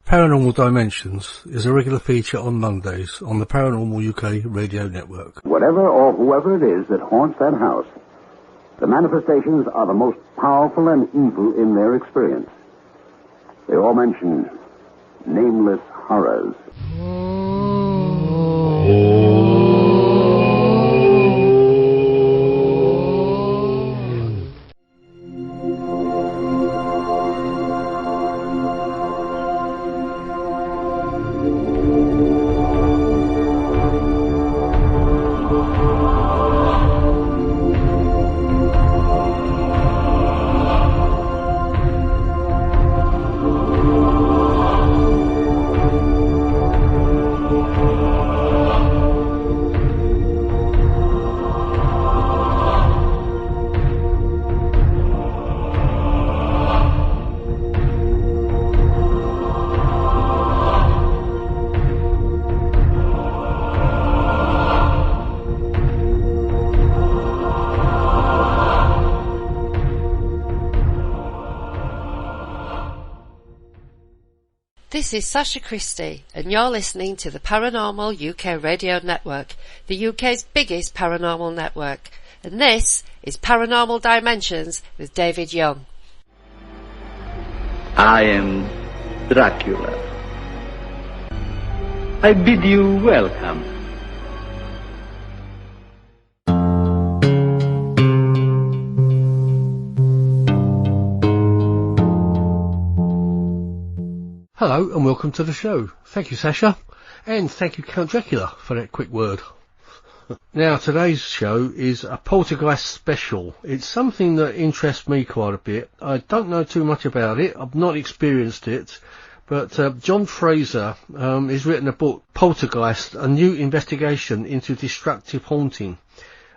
Paranormal Dimensions is a regular feature on Mondays on the Paranormal UK radio network. Whatever or whoever it is that haunts that house, the manifestations are the most powerful and evil in their experience. They all mention nameless horrors. This is Sasha Christie, and you're listening to the Paranormal UK Radio Network, the UK's biggest paranormal network. And this is Paranormal Dimensions with David Jonh. I am Dracula. I bid you welcome. Hello and welcome to the show. Thank you, Sasha, and thank you, Count Dracula, for that quick word. Now, today's show is a poltergeist special. It's something that interests me quite a bit. I don't know too much about it. I've not experienced it, but Jonh Fraser has written a book, Poltergeist, A New Investigation into Destructive Haunting.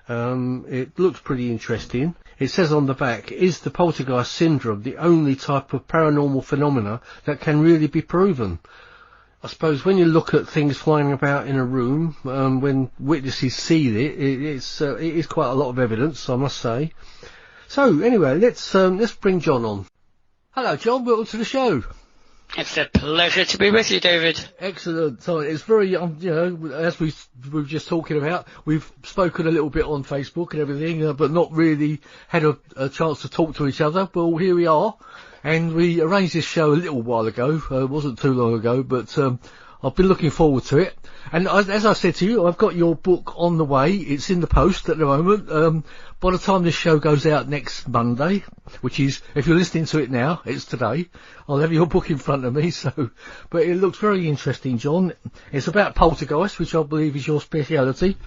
It looks pretty interesting. It says on the back, is the poltergeist syndrome the only type of paranormal phenomena that can really be proven? I suppose when you look at things flying about in a room, when witnesses see it, it is quite a lot of evidence, I must say. So anyway, let's bring Jonh on. Hello, Jonh. Welcome to the show. It's a pleasure to be with you, David. Excellent. So it's very, as we were just talking about, we've spoken a little bit on Facebook and everything, but not really had a chance to talk to each other. Well, here we are, and we arranged this show a little while ago. It wasn't too long ago, but I've been looking forward to it. And as I said to you, I've got your book on the way. It's in the post at the moment. By the time this show goes out next Monday, which is, if you're listening to it now, it's today, I'll have your book in front of me. So, but it looks very interesting, Jonh. It's about poltergeist, which I believe is your speciality.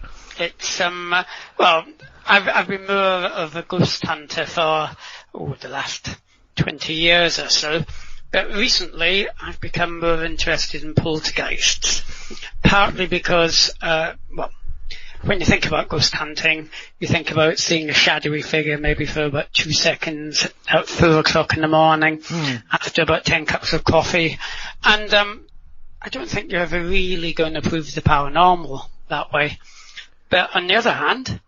It's, well, I've been more of a ghost hunter for, the last 20 years or so. But recently, I've become more interested in poltergeists, partly because, when you think about ghost hunting, you think about seeing a shadowy figure maybe for about 2 seconds at 4 o'clock in the morning, after about 10 cups of coffee. And I don't think you're ever really going to prove the paranormal that way. But on the other hand,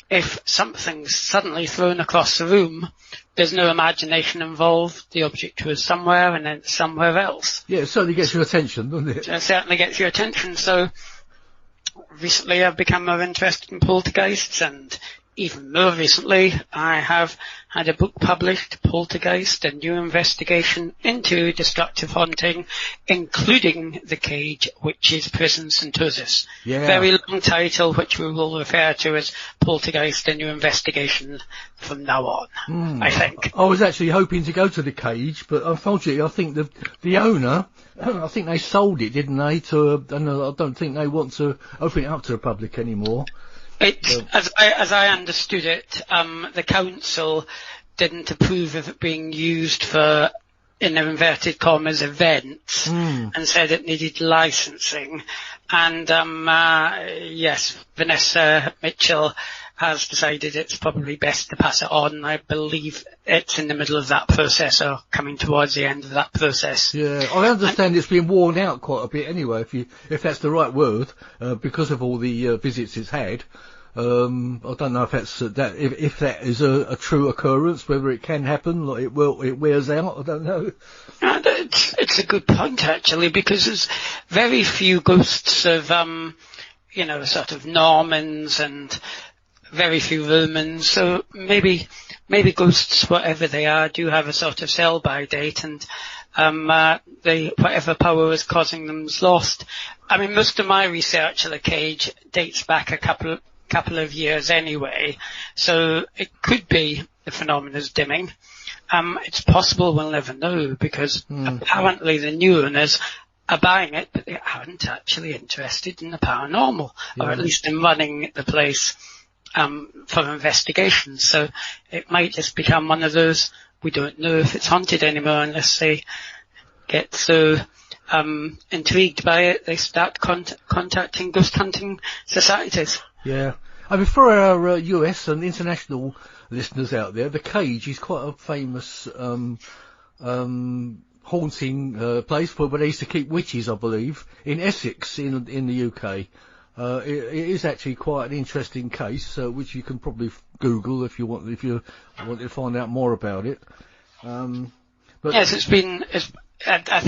if something's suddenly thrown across the room, there's no imagination involved. The object was somewhere and then it's somewhere else. Yeah, it certainly gets your attention, doesn't it? It certainly gets your attention. So recently I've become more interested in poltergeists, and even more recently I have had a book published, Poltergeist, A New Investigation into Destructive Haunting, including The Cage, Witches, Prisons and Tours. Yeah. Very long title, which we will refer to as Poltergeist, A New Investigation from now on, I think. I was actually hoping to go to The Cage, but unfortunately I think the owner, I think they sold it, didn't they, and I don't think they want to open it up to the public anymore. As I understood it, the council didn't approve of it being used for, in inverted commas, events, and said it needed licensing. And yes, Vanessa Mitchell has decided it's probably best to pass it on. I believe it's in the middle of that process, or coming towards the end of that process. Yeah, I understand it's been worn out quite a bit anyway, if that's the right word, because of all the visits it's had. I don't know if that's if that is a true occurrence, whether it can happen, like it wears out. I don't know. It's it's a good point actually, because there's very few ghosts of, sort of Normans and very few Romans. So maybe ghosts, whatever they are, do have a sort of sell-by date, and whatever power is causing them is lost. I mean, most of my research of the cage dates back a couple of years anyway, so it could be the phenomena's dimming. It's possible we'll never know, because apparently the new owners are buying it, but they aren't actually interested in the paranormal, or at least in running the place for investigations. So it might just become one of those, we don't know if it's haunted anymore unless they get so intrigued by it, they start contacting ghost hunting societies. Yeah. I mean, for our US and international listeners out there, the Cage is quite a famous haunting place where they used to keep witches, I believe, in Essex in the UK. It is actually quite an interesting case, which you can probably Google if you want to find out more about it. But yes, I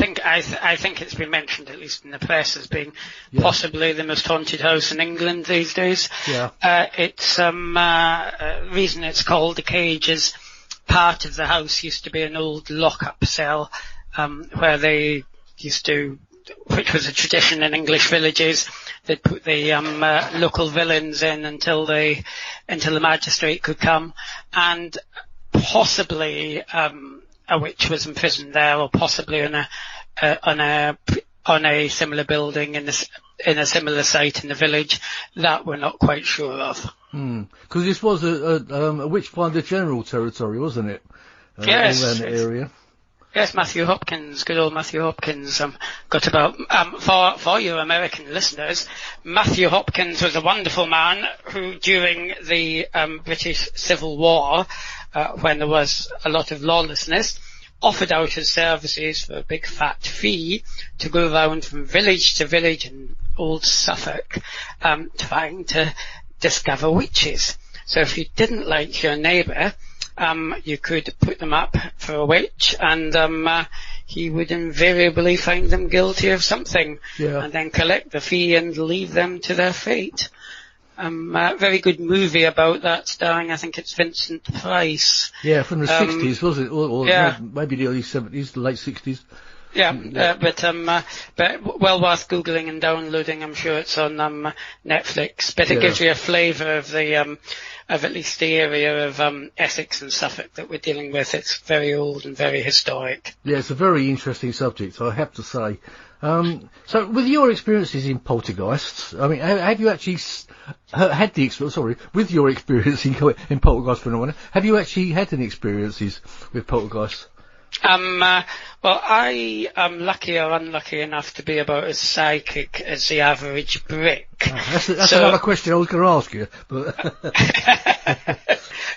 think it's been mentioned, at least in the press, as being possibly the most haunted house in England these days. Yeah. It's reason it's called the Cage is part of the house used to be an old lock-up cell, where they used to, which was a tradition in English villages, they'd put the local villains in until the magistrate could come, and possibly a witch was imprisoned there, or possibly on a similar building in a similar site in the village that we're not quite sure of. Because this was a witch finder general territory, wasn't it? Yes. All around the area. Yes, Matthew Hopkins, good old Matthew Hopkins, got about, for your American listeners, Matthew Hopkins was a wonderful man who, during the British Civil War, when there was a lot of lawlessness, offered out his services for a big fat fee to go around from village to village in old Suffolk, trying to discover witches. So if you didn't like your neighbour, you could put them up for a witch, and he would invariably find them guilty of something, and then collect the fee and leave them to their fate. A very good movie about that, starring, I think it's Vincent Price. Yeah, from the 60s, was it? Or maybe the early 70s, the late 60s. But well worth googling and downloading. I'm sure it's on Netflix. But it gives you a flavour of the of at least the area of Essex and Suffolk that we're dealing with. It's very old and very historic. Yeah, it's a very interesting subject, I have to say. So, with your experiences in poltergeists, I mean, have you actually had the experience? Sorry, with your experience in poltergeist phenomena, have you actually had any experiences with poltergeists? Well, I am lucky or unlucky enough to be about as psychic as the average brick. That's another question I was going to ask you. But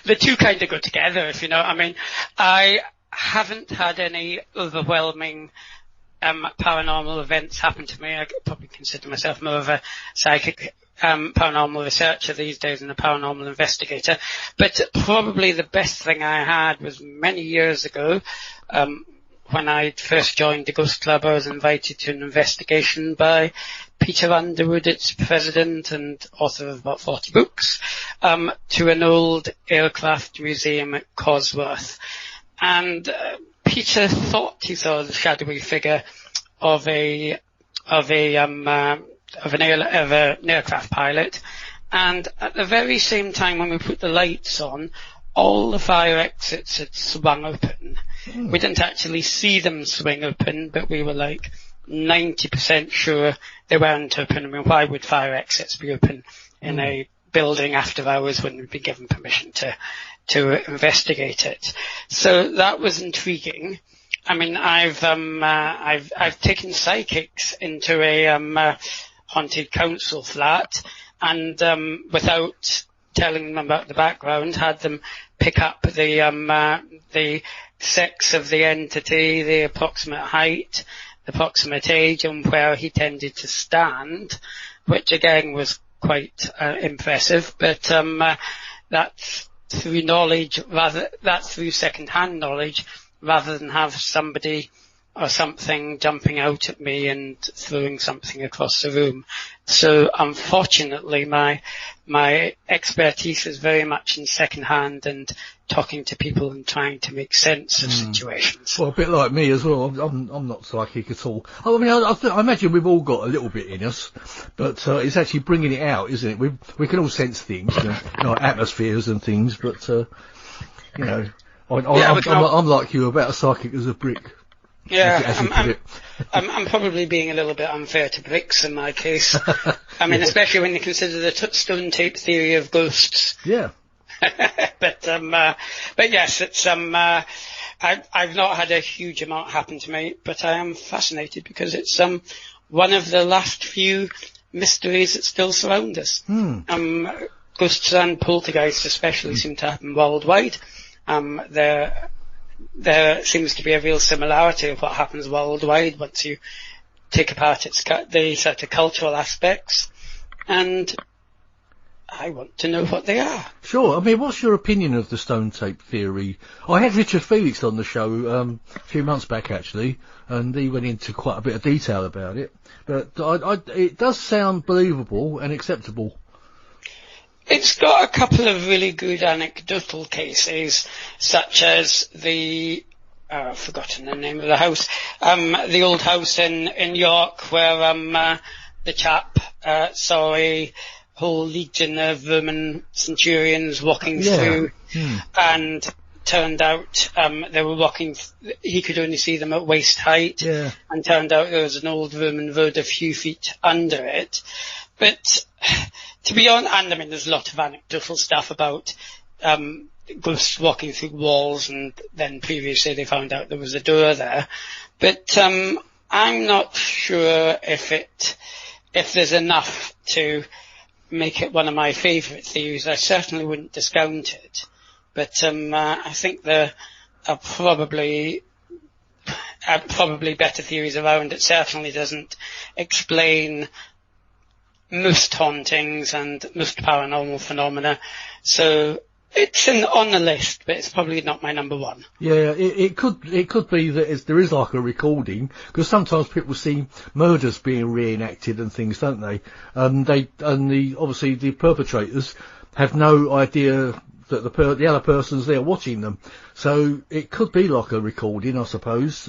the two kind of go together, if you know what I mean. I haven't had any overwhelming paranormal events happen to me. I could probably consider myself more of a psychic paranormal researcher these days than a paranormal investigator. But probably the best thing I had was many years ago, when I first joined the Ghost Club. I was invited to an investigation by Peter Underwood, its president and author of about 40 books, to an old aircraft museum at Cosworth. And Peter thought he saw the shadowy figure of an aircraft pilot, and at the very same time when we put the lights on, all the fire exits had swung open. We didn't actually see them swing open, but we were like 90% sure they weren't open. I mean, why would fire exits be open in a building after hours when we'd been given permission to investigate it? So that was intriguing. I mean, I've taken psychics into a haunted council flat, and without telling them about the background, had them pick up the sex of the entity, the approximate height, the approximate age, and where he tended to stand, which again was quite impressive. But that's through knowledge, that's through second-hand knowledge, rather than have somebody or something jumping out at me and throwing something across the room. So unfortunately, my expertise is very much in second hand and talking to people and trying to make sense of situations. Well, a bit like me as well. I'm not psychic at all. I mean, I imagine we've all got a little bit in us, but it's actually bringing it out, isn't it? We can all sense things, atmospheres and things, but I'm like you, about as psychic as a brick. Yeah, I'm probably being a little bit unfair to bricks in my case. I mean, especially when you consider the stone tape theory of ghosts. Yeah. But yes, it's I've not had a huge amount happen to me, but I am fascinated because it's one of the last few mysteries that still surround us. Ghosts and poltergeists especially seem to happen worldwide. There seems to be a real similarity of what happens worldwide once you take apart the sort of cultural aspects, and I want to know what they are. Sure. I mean, what's your opinion of the stone tape theory? I had Richard Felix on the show a few months back, actually, and he went into quite a bit of detail about it. But it does sound believable and acceptable. It's got a couple of really good anecdotal cases, such as I've forgotten the name of the house, the old house in York where the chap saw a whole legion of Roman centurions walking through, and turned out they were walking, he could only see them at waist height, and turned out there was an old Roman road a few feet under it. But to be honest, and I mean, there's a lot of anecdotal stuff about ghosts walking through walls, and then previously they found out there was a door there. But I'm not sure if there's enough to make it one of my favourite theories. I certainly wouldn't discount it. But I think there are probably better theories around. It certainly doesn't explain most hauntings and most paranormal phenomena. So it's on the list, but it's probably not my number one. Yeah, it could be that there is like a recording, because sometimes people see murders being reenacted and things, don't they? Obviously the perpetrators have no idea that the other person's there watching them. So it could be like a recording, I suppose.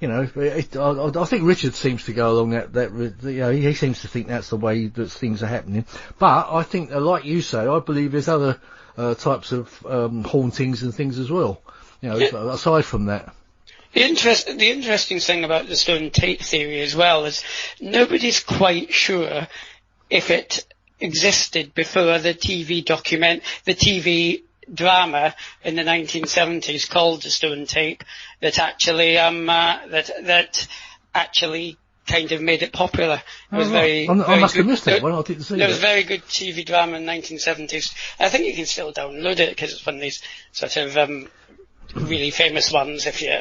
I think Richard seems to go along he seems to think that's the way that things are happening. But I think, like you say, I believe there's other types of hauntings and things as well, aside from that. The interesting thing about the stone tape theory as well is nobody's quite sure if it existed before the TV drama in the 1970s called The Stone Tape that actually kind of made it popular. It was I must have missed that one. I didn't see it. There was a very good TV drama in the 1970s. I think you can still download it because it's one of these sort of really famous ones if you're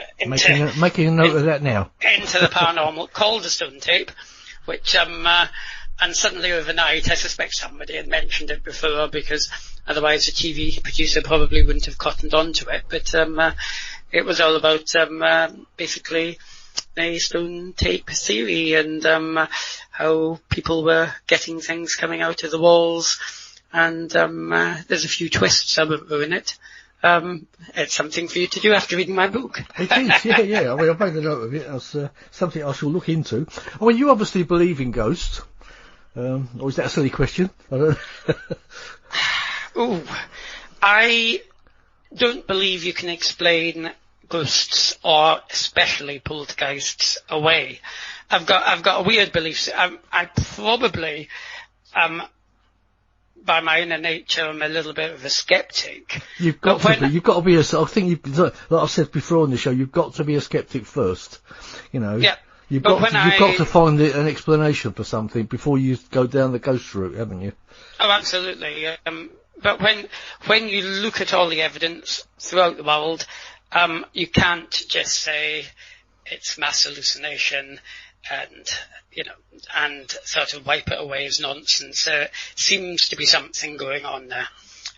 making a note of that now. Into the paranormal, called The Stone Tape, which and suddenly overnight, I suspect somebody had mentioned it before, because otherwise a TV producer probably wouldn't have cottoned onto it. But it was all about basically a stone tape theory and how people were getting things coming out of the walls. And there's a few twists, I won't ruin it. It's something for you to do after reading my book. It is, yeah. I mean, I've made a note of it. It's something I shall look into. I mean, you obviously believe in ghosts. Or is that a silly question? I don't know. I don't believe you can explain ghosts, or especially poltergeists, away. I've got a weird belief. I probably, by my inner nature, I'm a little bit of a skeptic. You've got to be I think like I've said before on the show, you've got to be a skeptic first. Yeah. You've got to find an explanation for something before you go down the ghost route, haven't you? Oh, absolutely. But when you look at all the evidence throughout the world, you can't just say it's mass hallucination and sort of wipe it away as nonsense. Seems to be something going on there.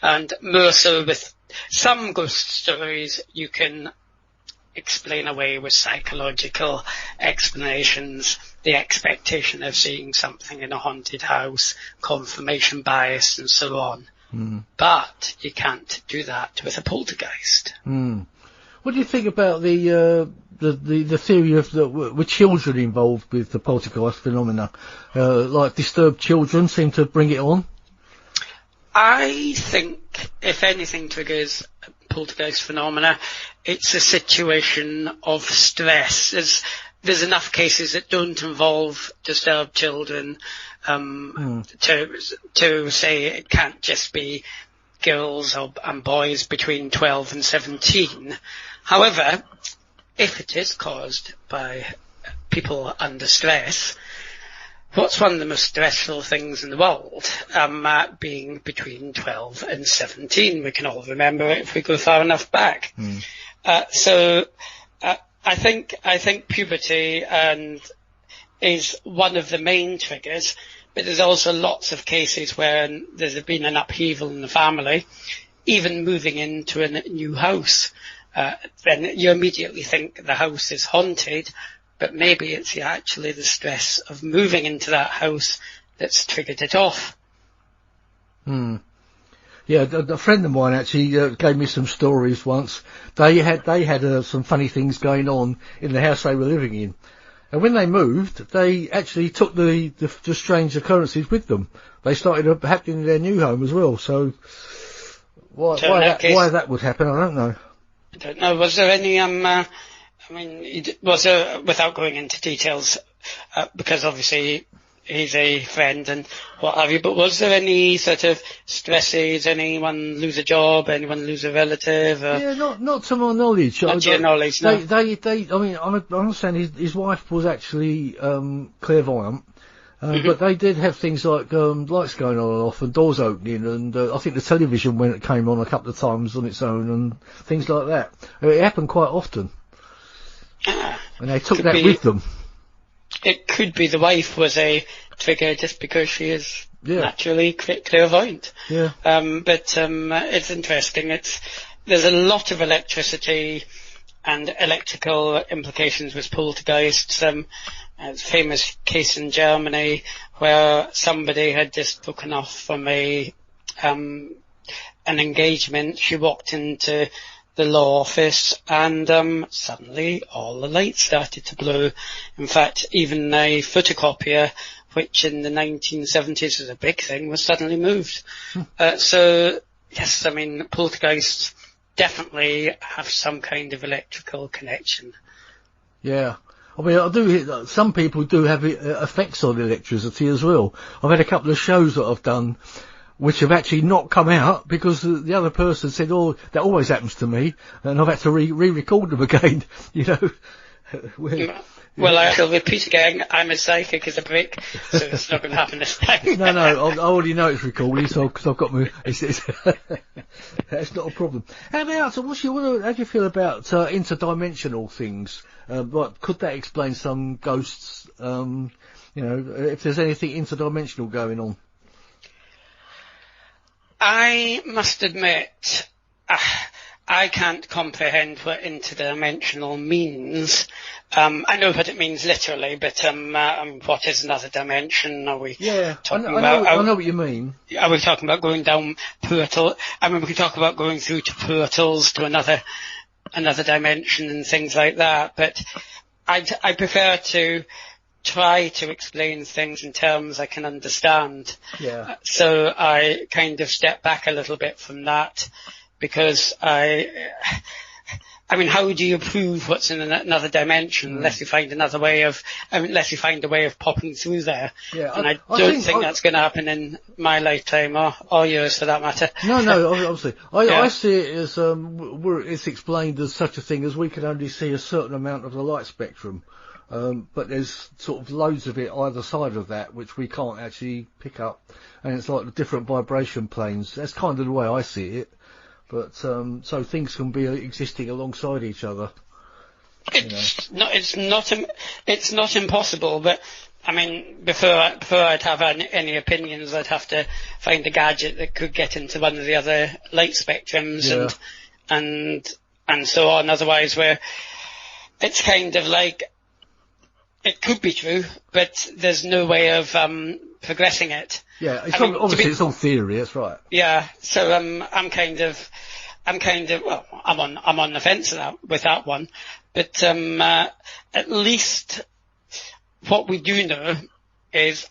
And more so with some ghost stories, you can explain away with psychological explanations the expectation of seeing something in a haunted house, confirmation bias, and so on. But you can't do that with a poltergeist. What do you think about the theory of with children involved with the poltergeist phenomena? Like disturbed children seem to bring it on? I think if anything triggers poltergeist phenomena, it's a situation of stress. There's enough cases that don't involve disturbed children to say it can't just be girls and boys between 12 and 17. However, if it is caused by people under stress, what's one of the most stressful things in the world? Being between 12 and 17. We can all remember it if we go far enough back. So I think puberty is one of the main triggers, but there's also lots of cases where there's been an upheaval in the family, even moving into a new house. Then you immediately think the house is haunted, but maybe it's actually the stress of moving into that house that's triggered it off. Yeah, a friend of mine actually gave me some stories once. They had some funny things going on in the house they were living in. And when they moved, they actually took the strange occurrences with them. They started happening in their new home as well. So why that would happen, I don't know. I don't know. Was there any, was there, without going into details, because obviously he's a friend and what have you, but was there any sort of stresses, anyone lose a job, anyone lose a relative? Yeah, not to my knowledge. Not to your knowledge, no. I understand his wife was actually clairvoyant, but they did have things like lights going on and off and doors opening, and I think the television came on a couple of times on its own and things like that. It happened quite often. And they took that with them. It could be the wife was a trigger just because she is naturally clairvoyant. Yeah. But it's interesting. There's a lot of electricity and electrical implications with poltergeists. A famous case in Germany where somebody had just broken off from an engagement. She walked into the law office and suddenly all the lights started to blow. In fact, even a photocopier, which in the 1970s was a big thing, was suddenly moved. So yes, poltergeists definitely have some kind of electrical connection. Yeah. I do hear some people do have effects on electricity as well. I've had a couple of shows that I've done which have actually not come out because the other person said, "Oh, that always happens to me," and I've had to re-record them again. Well, I shall repeat again. I'm as psychic as a brick, so it's not going to happen this time. No, I already know it's recorded, because I've got my. That's not a problem. How about how do you feel about interdimensional things? Could that explain some ghosts? If there's anything interdimensional going on. I must admit, I can't comprehend what interdimensional means. I know what it means literally, but what is another dimension? Are we talking about? I know what you mean. Are we talking about going down portal? We can talk about going through to portals to another dimension and things like that. But I prefer to try to explain things in terms I can understand. Yeah. So I kind of step back a little bit from that because how do you prove what's in another dimension unless you find another way of, unless you find a way of popping through there? Yeah. And I don't think that's going to happen in my lifetime or yours for that matter. No, obviously. I see it as, it's explained as such a thing as we can only see a certain amount of the light spectrum. But there's sort of loads of it either side of that which we can't actually pick up, and it's like the different vibration planes. That's kind of the way I see it. But so things can be existing alongside each other. It's not impossible, but before I'd have any opinions, I'd have to find a gadget that could get into one of the other light spectrums and so on. Otherwise, it's kind of like, it could be true, but there's no way of progressing it. Yeah, obviously it's all theory. That's right. Yeah, so I'm on the fence with that one, but at least what we do know is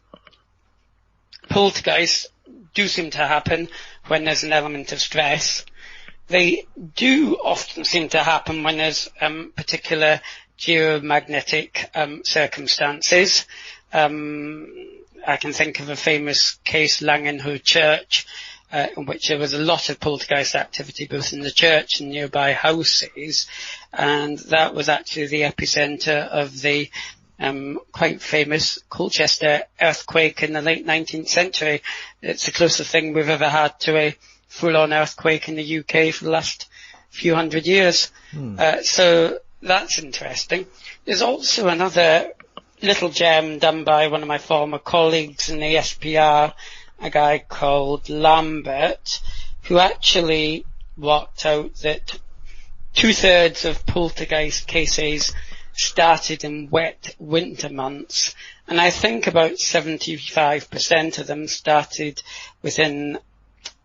poltergeists do seem to happen when there's an element of stress. They do often seem to happen when there's particular geomagnetic circumstances. I can think of a famous case, Langenhoe Church, in which there was a lot of poltergeist activity both in the church and nearby houses, and that was actually the epicenter of the quite famous Colchester earthquake in the late 19th century. It's the closest thing we've ever had to a full-on earthquake in the UK for the last few hundred years. So that's interesting. There's also another little gem done by one of my former colleagues in the SPR, a guy called Lambert, who actually worked out that 2/3 of poltergeist cases started in wet winter months, and I think about 75% of them started within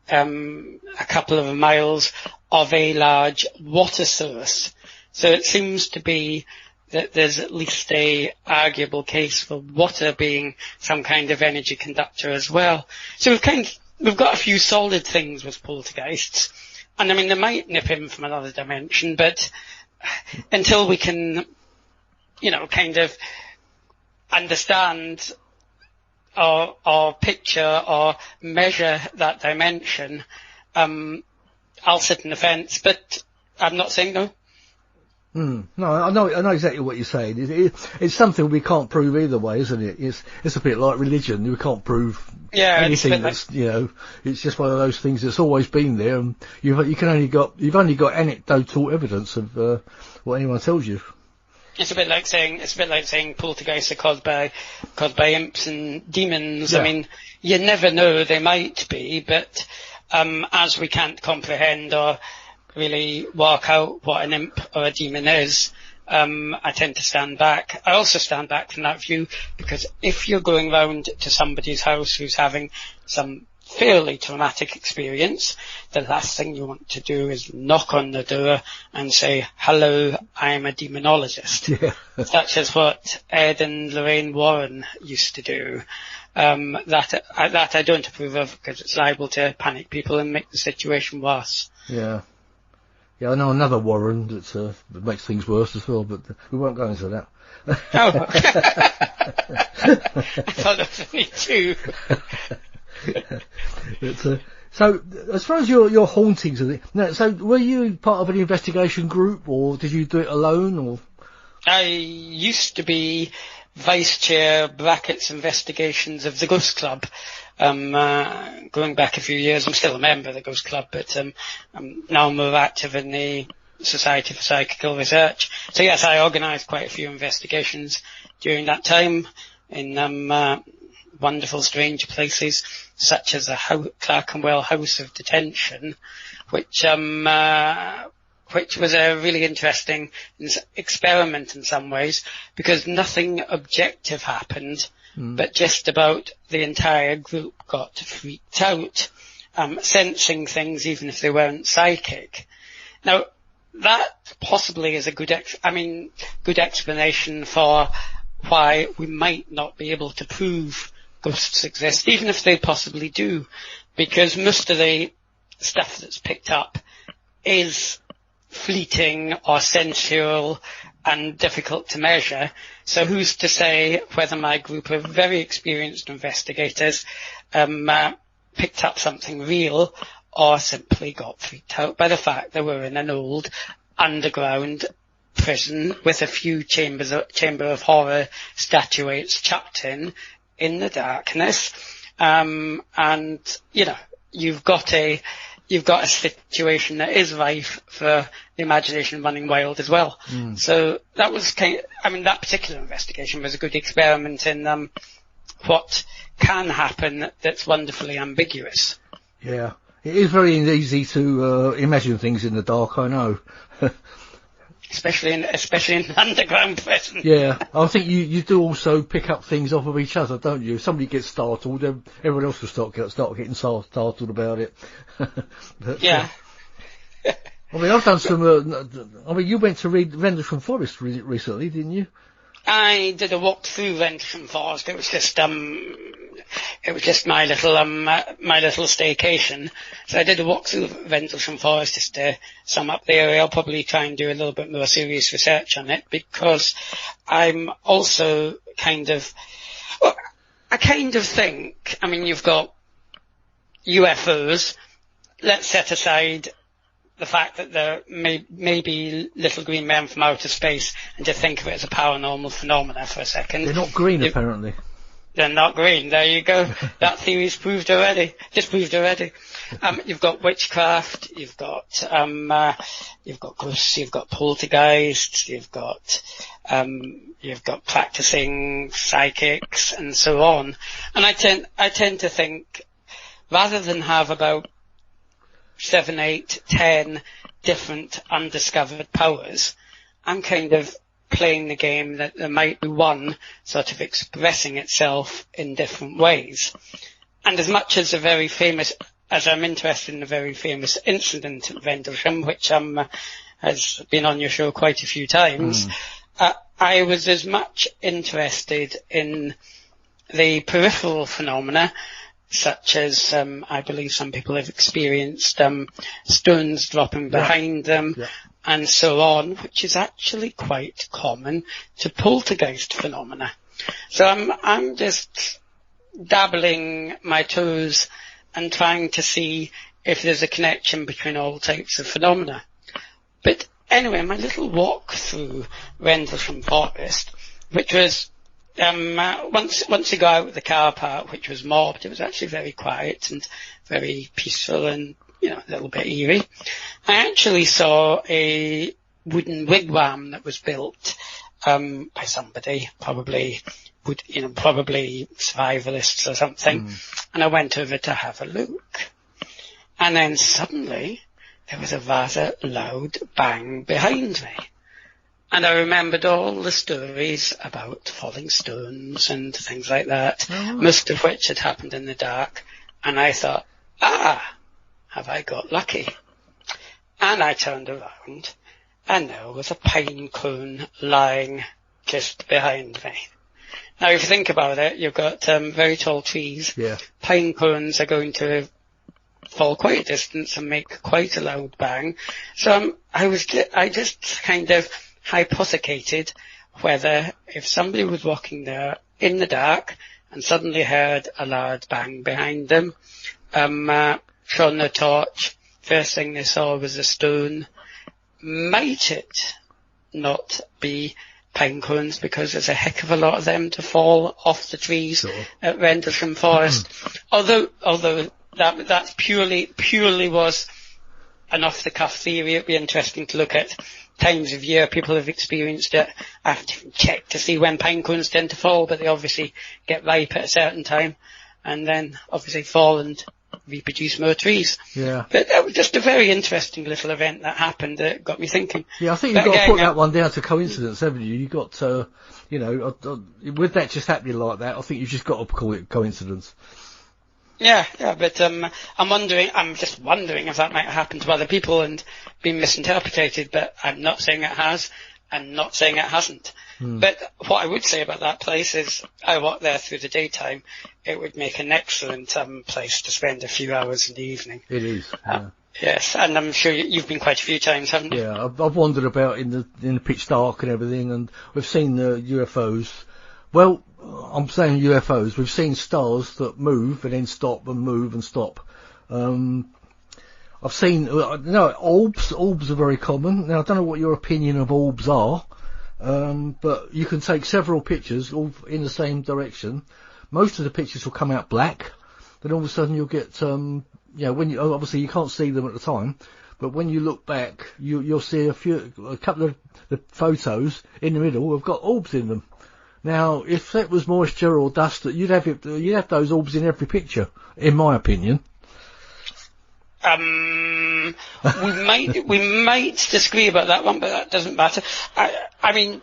a couple of miles of a large water source. So it seems to be that there's at least a arguable case for water being some kind of energy conductor as well. So we've got a few solid things with poltergeists, and I mean they might nip in from another dimension, but until we can, kind of understand or picture or measure that dimension, I'll sit on the fence, but I'm not saying no. No, I know exactly what you're saying. It's something we can't prove either way, isn't it? It's a bit like religion. We can't prove anything that's, it's just one of those things that's always been there, and you've only got anecdotal evidence of what anyone tells you. It's a bit like saying poltergeists are caused by imps and demons. Yeah. I mean, you never know, they might be, but as we can't comprehend or really work out what an imp or a demon is, I tend to stand back. I also stand back from that view because if you're going round to somebody's house who's having some fairly traumatic experience, the last thing you want to do is knock on the door and say, "Hello, I'm a demonologist." Yeah. Such as what Ed and Lorraine Warren used to do. That I don't approve of because it's liable to panic people and make the situation worse. Yeah. Yeah, I know another Warren that makes things worse as well, but we won't go into that. Oh. I thought there was only two. So, as far as your hauntings, so were you part of an investigation group, or did you do it alone, or? I used to be vice chair brackets investigations of the Ghost Club. Going back a few years, I'm still a member of the Ghost Club, but I'm now more active in the Society for Psychical Research. So yes, I organised quite a few investigations during that time in wonderful, strange places, such as the Clerkenwell House of Detention, which was a really interesting experiment in some ways, because nothing objective happened, but just about the entire group got freaked out, sensing things even if they weren't psychic. Now, that possibly is a good explanation for why we might not be able to prove ghosts exist, even if they possibly do, because most of the stuff that's picked up is fleeting or sensual and difficult to measure. So who's to say whether my group of very experienced investigators picked up something real or simply got freaked out by the fact that we're in an old underground prison with a few chamber of horror statuettes chucked in the darkness, and you've got a situation that is rife for the imagination running wild as well. So that was that particular investigation was a good experiment in what can happen that's wonderfully ambiguous. Yeah, it is very easy to imagine things in the dark, I know. especially in an underground prison. Yeah, I think you do also pick up things off of each other, don't you? If somebody gets startled, then everyone else will start getting startled about it. But, Yeah. I mean, I've done some. You went to read Rendlesham Forest recently, didn't you? I did a walk through Rendlesham Forest. It was just my little staycation. So I did a walk through Rendlesham Forest just to sum up the area. I'll probably try and do a little bit more serious research on it, because I'm also I kind of think, I mean, you've got UFOs. Let's set aside the fact that there may be little green men from outer space, and to think of it as a paranormal phenomena for a second. They're not green, apparently. They're not green. There you go. That theory's disproved already. You've got witchcraft. You've got ghosts. You've got poltergeists. You've got practicing psychics and so on. And I tend to think, rather than have about 7, 8, 10 different undiscovered powers, I'm kind of playing the game that there might be one sort of expressing itself in different ways. And as much as I'm interested in a very famous incident at Rendlesham, which has been on your show quite a few times, I was as much interested in the peripheral phenomena, such as I believe some people have experienced stones dropping behind them, and so on, which is actually quite common to poltergeist phenomena. So I'm just dabbling my toes and trying to see if there's a connection between all types of phenomena. But anyway, my little walk through Rendlesham Forest, which was once you go out of the car park, which was mobbed, it was actually very quiet and very peaceful and, a little bit eerie. I actually saw a wooden wigwam that was built by somebody, probably survivalists or something. And I went over to have a look. And then suddenly there was a rather loud bang behind me. And I remembered all the stories about falling stones and things like that, most of which had happened in the dark. And I thought, have I got lucky? And I turned around, and there was a pine cone lying just behind me. Now, if you think about it, you've got very tall trees. Yeah. Pine cones are going to fall quite a distance and make quite a loud bang. So I just kind of hypothecated whether if somebody was walking there in the dark and suddenly heard a loud bang behind them, shone a torch, first thing they saw was a stone, might it not be pine cones, because there's a heck of a lot of them to fall off the trees at Rendlesham Forest. Although that's purely was an off-the-cuff theory. It'd be interesting to look at times of year people have experienced it. I have to check to see when pine cones tend to fall, but they obviously get ripe at a certain time and then obviously fall and reproduce more trees. Yeah. But that was just a very interesting little event that happened that got me thinking. Yeah, I think you've got to put that one down to coincidence, haven't you? You've got to, with that just happening like that, I think you've just got to call it coincidence. Yeah, but I'm just wondering if that might happen to other people and been misinterpreted, but I'm not saying it has, and not saying it hasn't. But what I would say about that place is I walk there through the daytime. It would make an excellent place to spend a few hours in the evening. It is. Yeah. Yes, and I'm sure you've been quite a few times, haven't you? Yeah, I've wandered about in the pitch dark and everything, and we've seen the UFOs. Well, I'm saying UFOs. We've seen stars that move and then stop and move and stop. I've seen, orbs. Orbs are very common. Now, I don't know what your opinion of orbs are, but you can take several pictures all in the same direction. Most of the pictures will come out black. Then all of a sudden you'll get, obviously you can't see them at the time, but when you look back, you'll see a couple of the photos in the middle have got orbs in them. Now, if that was moisture or dust, you'd have those orbs in every picture, in my opinion. We might disagree about that one, but that doesn't matter. I mean,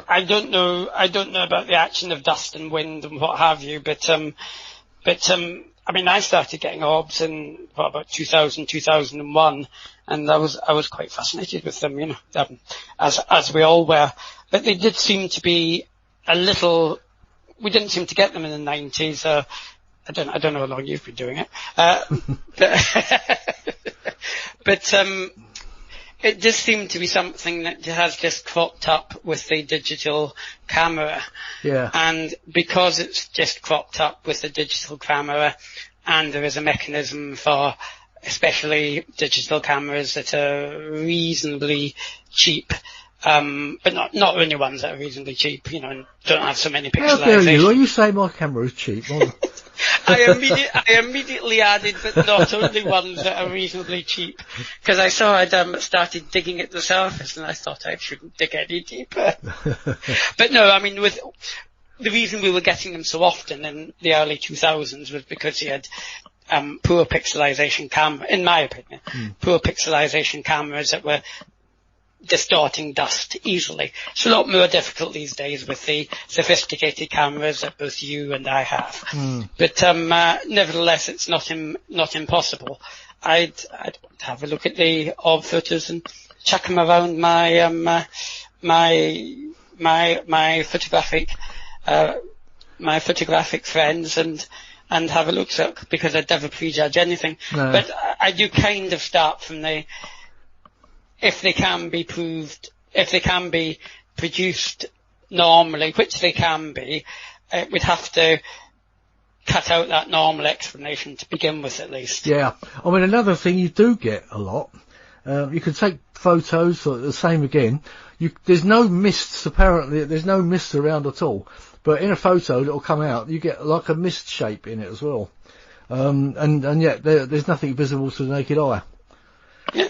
I don't know about the action of dust and wind and what have you, but I mean, I started getting orbs in about 2000, 2001, and I was quite fascinated with them, you know, as we all were. But they did seem to be a little. We didn't seem to get them in the 90s. I don't know how long you've been doing it, but it does seem to be something that has just cropped up with the digital camera. Yeah. And because it's just cropped up with the digital camera, and there is a mechanism for especially digital cameras that are reasonably cheap, but not only ones that are reasonably cheap, you know, and don't have so many pixelization. How dare you? Are you saying my camera is cheap? I immediately added, but not only ones that are reasonably cheap, because I saw I'd started digging at the surface, and I thought I shouldn't dig any deeper. But no, I mean, with the reason we were getting them so often in the early 2000s was because he had poor pixelization in my opinion, poor pixelization cameras that were distorting dust easily. It's a lot more difficult these days with the sophisticated cameras that both you and I have. But nevertheless, it's not impossible. I'd have a look at the orb photos and chuck them around my my photographic friends and have a look, because I'd never prejudge anything. No. But I do kind of start from if they can be produced normally, which they can be, we'd have to cut out that normal explanation to begin with, at least. Yeah. I mean, another thing you do get a lot, you can take photos, or the same again. There's no mists, apparently, there's no mist around at all. But in a photo that'll come out, you get like a mist shape in it as well. And yet there's nothing visible to the naked eye. Yeah,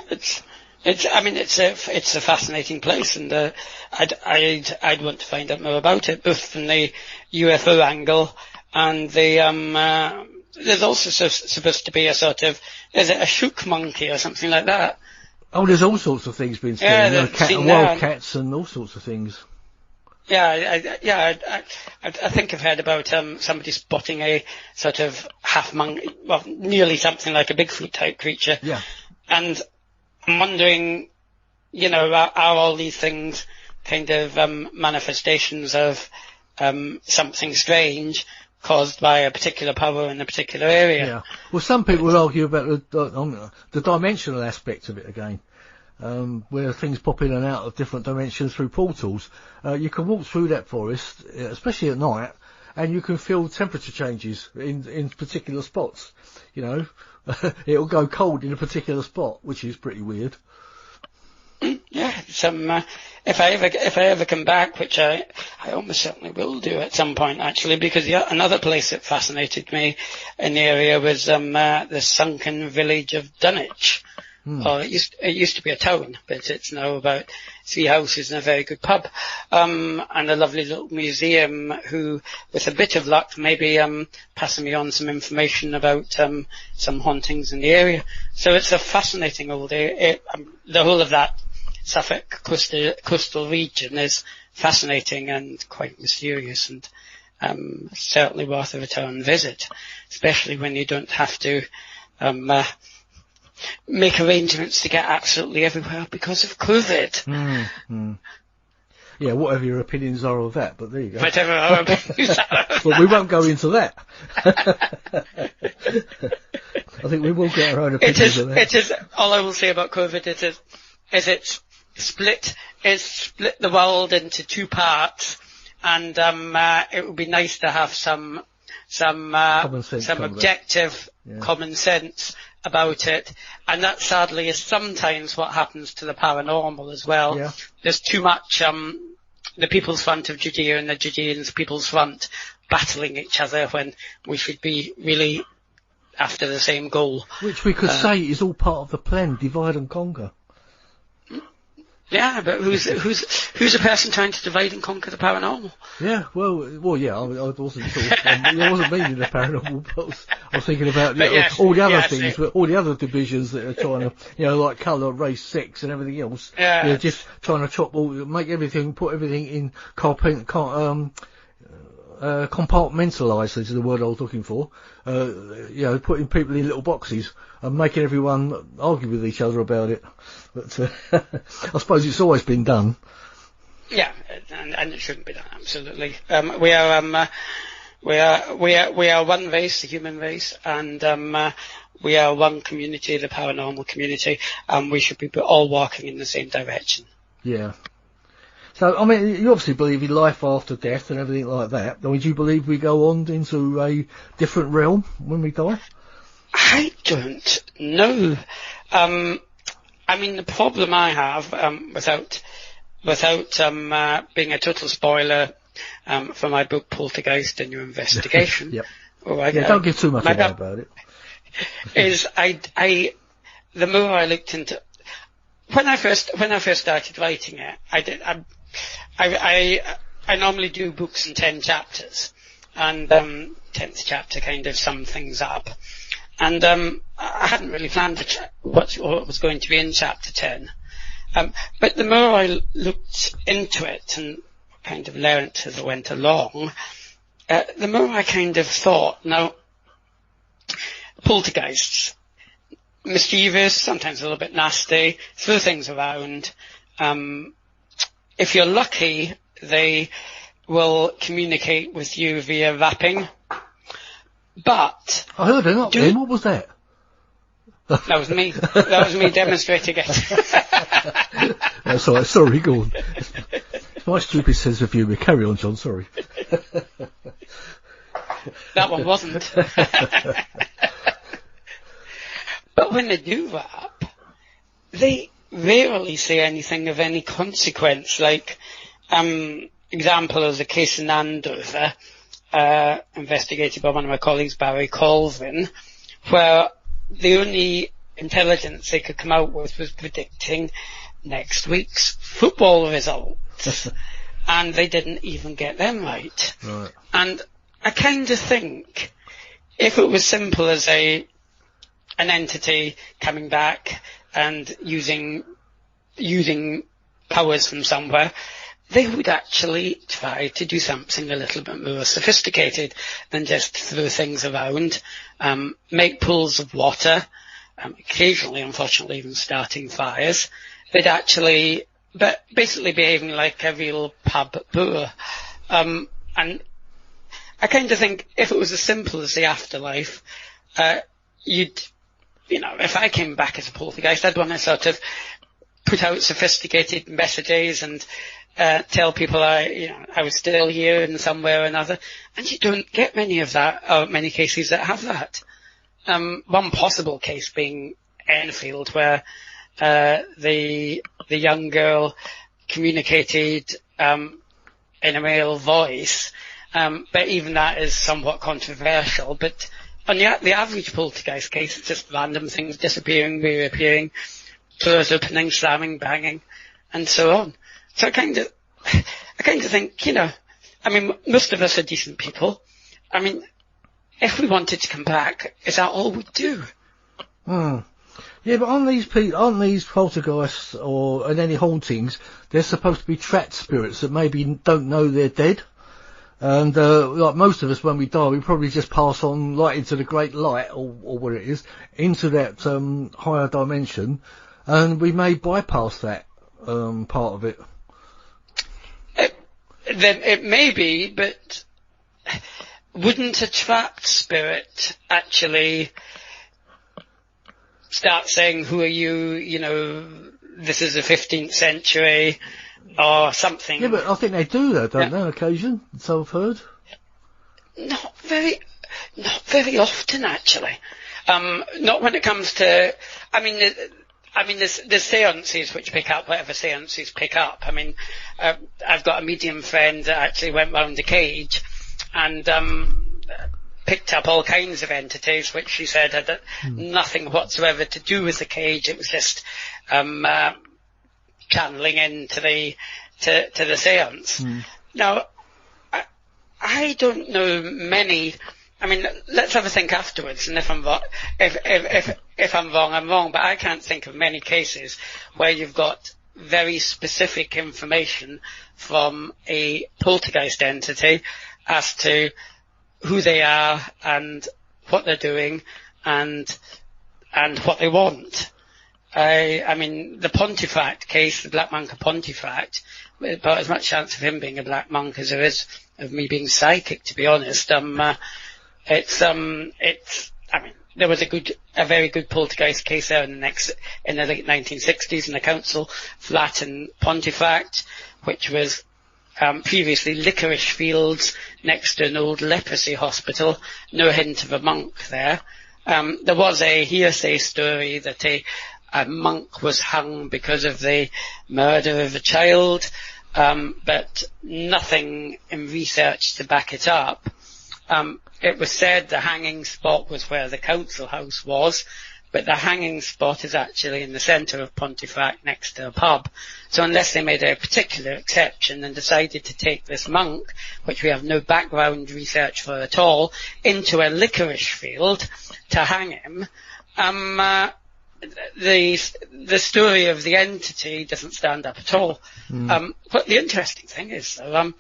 it's a fascinating place, and I'd want to find out more about it, both from the UFO angle and there's also supposed to be a sort of, is it a shook monkey or something like that? Oh, there's all sorts of things being seen, wild cats and all sorts of things. Yeah, I think I've heard about somebody spotting a sort of half monkey, well, nearly something like a Bigfoot type creature. Yeah. And I'm wondering, you know, are all these things kind of manifestations of something strange caused by a particular power in a particular area? Yeah. Well, some people will argue about the dimensional aspect of it again, where things pop in and out of different dimensions through portals. You can walk through that forest, especially at night, and you can feel temperature changes in particular spots. You know, it'll go cold in a particular spot, which is pretty weird. Yeah, if I ever come back, which I almost certainly will do at some point, actually, because another place that fascinated me in the area was the sunken village of Dunwich. Oh, it used to be a town, but it's now about 3 houses and a very good pub, and a lovely little museum who, with a bit of luck, maybe passing me on some information about some hauntings in the area. So it's a fascinating old area. The whole of that Suffolk coastal region is fascinating and quite mysterious, and certainly worth a return visit, especially when you don't have to make arrangements to get absolutely everywhere because of COVID. Yeah, whatever your opinions are of that, but there you go. Whatever our opinions are. But we won't go into that. I think we will get our own opinions of that. It is, all I will say about COVID is it's split the world into 2 parts, and it would be nice to have some objective common sense about it, and that sadly is sometimes what happens to the paranormal as well. Yeah. There's too much the People's Front of Judea and the Judeans People's Front battling each other when we should be really after the same goal. Which we could say is all part of the plan, divide and conquer. Yeah, but who's the person trying to divide and conquer the paranormal? Yeah, well, yeah. I wasn't sort of, I wasn't meaning the paranormal, but I was thinking about all the other things, all the other divisions that are trying to, like colour, race, sex, and everything else. Yeah, just trying to make everything, put everything in compartmentalised is the word I was looking for. Putting people in little boxes and making everyone argue with each other about it. But I suppose it's always been done. Yeah, and it shouldn't be done. Absolutely. We are one race, the human race, and we are one community, the paranormal community, and we should be all walking in the same direction. Yeah. So, I mean, you obviously believe in life after death and everything like that. I mean, do you believe we go on into a different realm when we die? I don't know. I mean, the problem I have, without being a total spoiler, for my book Poltergeist and Your Investigation. Yep. Right, don't give too much away about it. Is the more I looked into, when I first started writing it, I normally do books in 10 chapters, and 10th chapter kind of summed things up. And I hadn't really planned what was going to be in chapter 10. But the more I looked into it and kind of learnt as I went along, the more I kind of thought, now, poltergeists, mischievous, sometimes a little bit nasty, throw things around. If you're lucky, they will communicate with you via rapping. But I heard an up then. What was that? That was me. That was me demonstrating it. That's all right. Sorry, go on. It's my stupid sense of humour. Carry on, John. Sorry. That one wasn't. But when they do rap, they rarely say anything of any consequence. Like, example is a case in Andover, investigated by one of my colleagues, Barry Colvin, where the only intelligence they could come out with was predicting next week's football results. And they didn't even get them right. And I kind of think if it was simple as an entity coming back and using powers from somewhere, they would actually try to do something a little bit more sophisticated than just throw things around, make pools of water, occasionally, unfortunately, even starting fires. They'd actually, but basically behaving like a real pub brewer. And I kind of think if it was as simple as the afterlife, if I came back as a poltergeist, I'd want to sort of put out sophisticated messages and tell people I was still here in some way or another. And you don't get many of that, or many cases that have that. One possible case being Enfield, where the young girl communicated in a male voice, but even that is somewhat controversial. But on the average poltergeist case, it's just random things disappearing, reappearing, doors opening, slamming, banging, and so on. So I kind of think, most of us are decent people. I mean, if we wanted to come back, is that all we'd do? Yeah, but on these poltergeists and any hauntings, they're supposed to be trapped spirits that maybe don't know they're dead. And, like most of us, when we die, we probably just pass on, like, into the great light, or what it is, into that, higher dimension, and we may bypass that, part of it. Then it may be, but wouldn't a trapped spirit actually start saying, who are you, this is the 15th century, or something? Yeah, but I think they do that, don't they, on occasion? So I've heard. Not very often, actually. Not when it comes to, there's seances which pick up whatever seances pick up. I've got a medium friend that actually went round a cage and picked up all kinds of entities, which she said had nothing whatsoever to do with the cage. It was just channeling into the to the seance. Now, I don't know many. I mean, let's have a think afterwards, and if I'm wrong, if I'm wrong, I'm wrong. But I can't think of many cases where you've got very specific information from a poltergeist entity as to who they are and what they're doing and what they want. I mean, the Pontefract case, the Black Monk of Pontefract, about as much chance of him being a black monk as there is of me being psychic, to be honest. I mean, there was a very good poltergeist case there in the late 1960s in the council flat in Pontefract, which was previously licorice fields next to an old leprosy hospital. No hint of a monk there. There was a hearsay story that a monk was hung because of the murder of a child, but nothing in research to back it up. It was said the hanging spot was where the council house was, but the hanging spot is actually in the centre of Pontefract next to a pub. So unless they made a particular exception and decided to take this monk, which we have no background research for at all, into a licorice field to hang him, the story of the entity doesn't stand up at all. But the interesting thing is, though,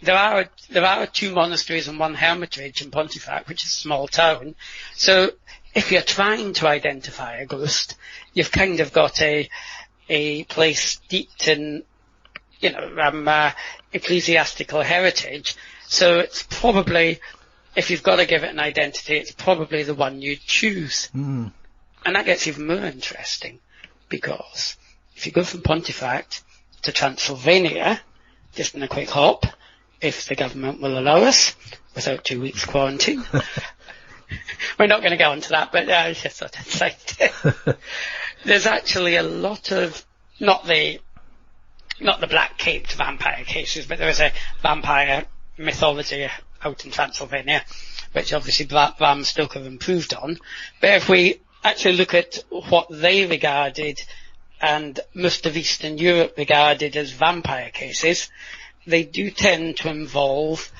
there are 2 monasteries and 1 hermitage in Pontefract, which is a small town. So if you're trying to identify a ghost, you've kind of got a place steeped in, ecclesiastical heritage. So it's probably, if you've got to give it an identity, it's probably the one you'd choose. And that gets even more interesting, because if you go from Pontefract to Transylvania, just in a quick hop, if the government will allow us, without 2 weeks quarantine. We're not going to go into that, but I just thought I'd say it. There's actually a lot of, not the black-caped vampire cases, but there is a vampire mythology out in Transylvania, which obviously Bram Stoker improved on. But if we actually look at what they regarded, and most of Eastern Europe regarded as vampire cases, they do tend to involve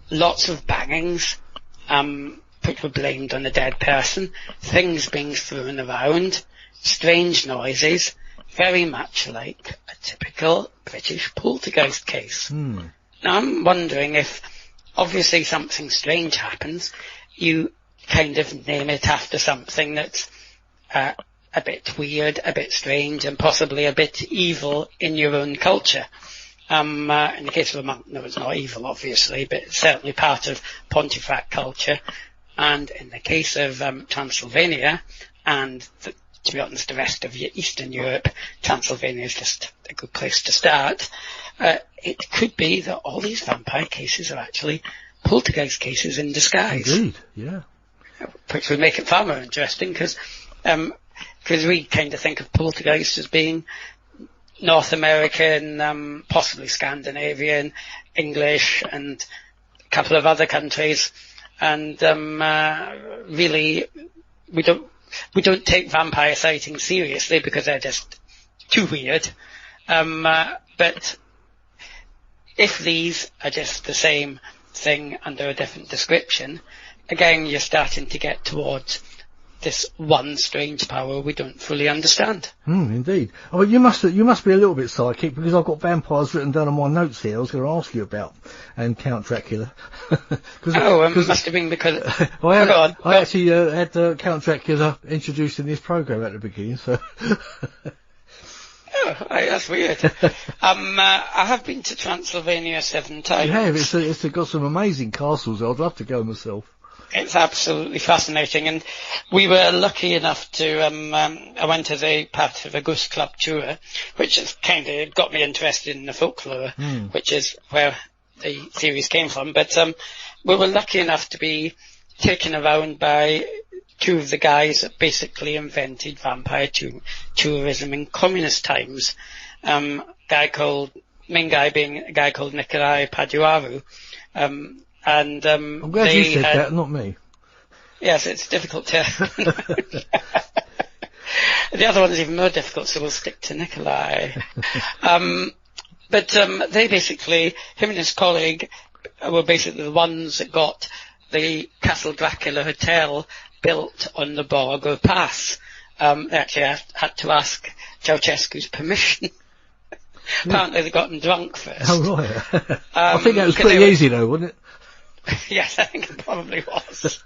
lots of bangings, which were blamed on a dead person, things being thrown around, strange noises, very much like a typical British poltergeist case. Now I'm wondering if, obviously something strange happens, you kind of name it after something that's a bit weird, a bit strange, and possibly a bit evil in your own culture. In the case of a monk, no, it's not evil, obviously, but it's certainly part of Pontefract culture. And in the case of Transylvania, and to be honest, the rest of Eastern Europe, Transylvania is just a good place to start. It could be that all these vampire cases are actually poltergeist cases in disguise. Indeed, yeah. Which would make it far more interesting, because we kind of think of poltergeist as being North American, possibly Scandinavian, English, and a couple of other countries. And really, we don't take vampire sightings seriously because they're just too weird. But if these are just the same thing under a different description, again, you're starting to get towards this one strange power we don't fully understand. Indeed. Oh, you must be a little bit psychic, because I've got vampires written down on my notes here I was going to ask you about, and Count Dracula. It must have been because... I actually had Count Dracula introduced in this programme at the beginning, so... Oh, that's weird. I have been to Transylvania 7 times. You have? It's got some amazing castles. I'd love to go myself. It's absolutely fascinating, and we were lucky enough to, I went as a part of a Ghost Club tour, which has kind of got me interested in the folklore, which is where the theories came from, but we were lucky enough to be taken around by 2 of the guys that basically invented vampire tourism in communist times. Main guy being a guy called Nikolai Paduaru, and I'm glad you said that, not me. Yes, it's difficult to. The other one's even more difficult, so we'll stick to Nikolai. But they basically, him and his colleague, were basically the ones that got the Castle Dracula Hotel built on the Borgo Pass. They actually had to ask Ceausescu's permission. Apparently they got him drunk first. Oh, right. I think that was pretty easy though, wasn't it? Yes, I think it probably was.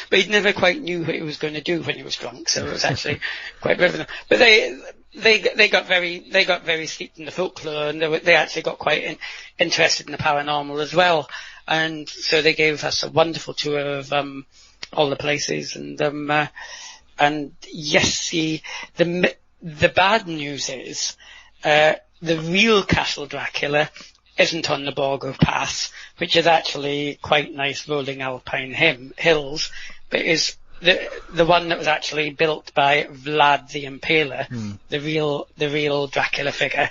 But he never quite knew what he was going to do when he was drunk, so it was actually quite brave of them. But they got very steeped in the folklore, and they actually got quite interested in the paranormal as well. And so they gave us a wonderful tour of all the places, and yes, the bad news is the real Castle Dracula isn't on the Borgo Pass, which is actually quite nice rolling alpine hills, but is the one that was actually built by Vlad the Impaler, the real Dracula figure,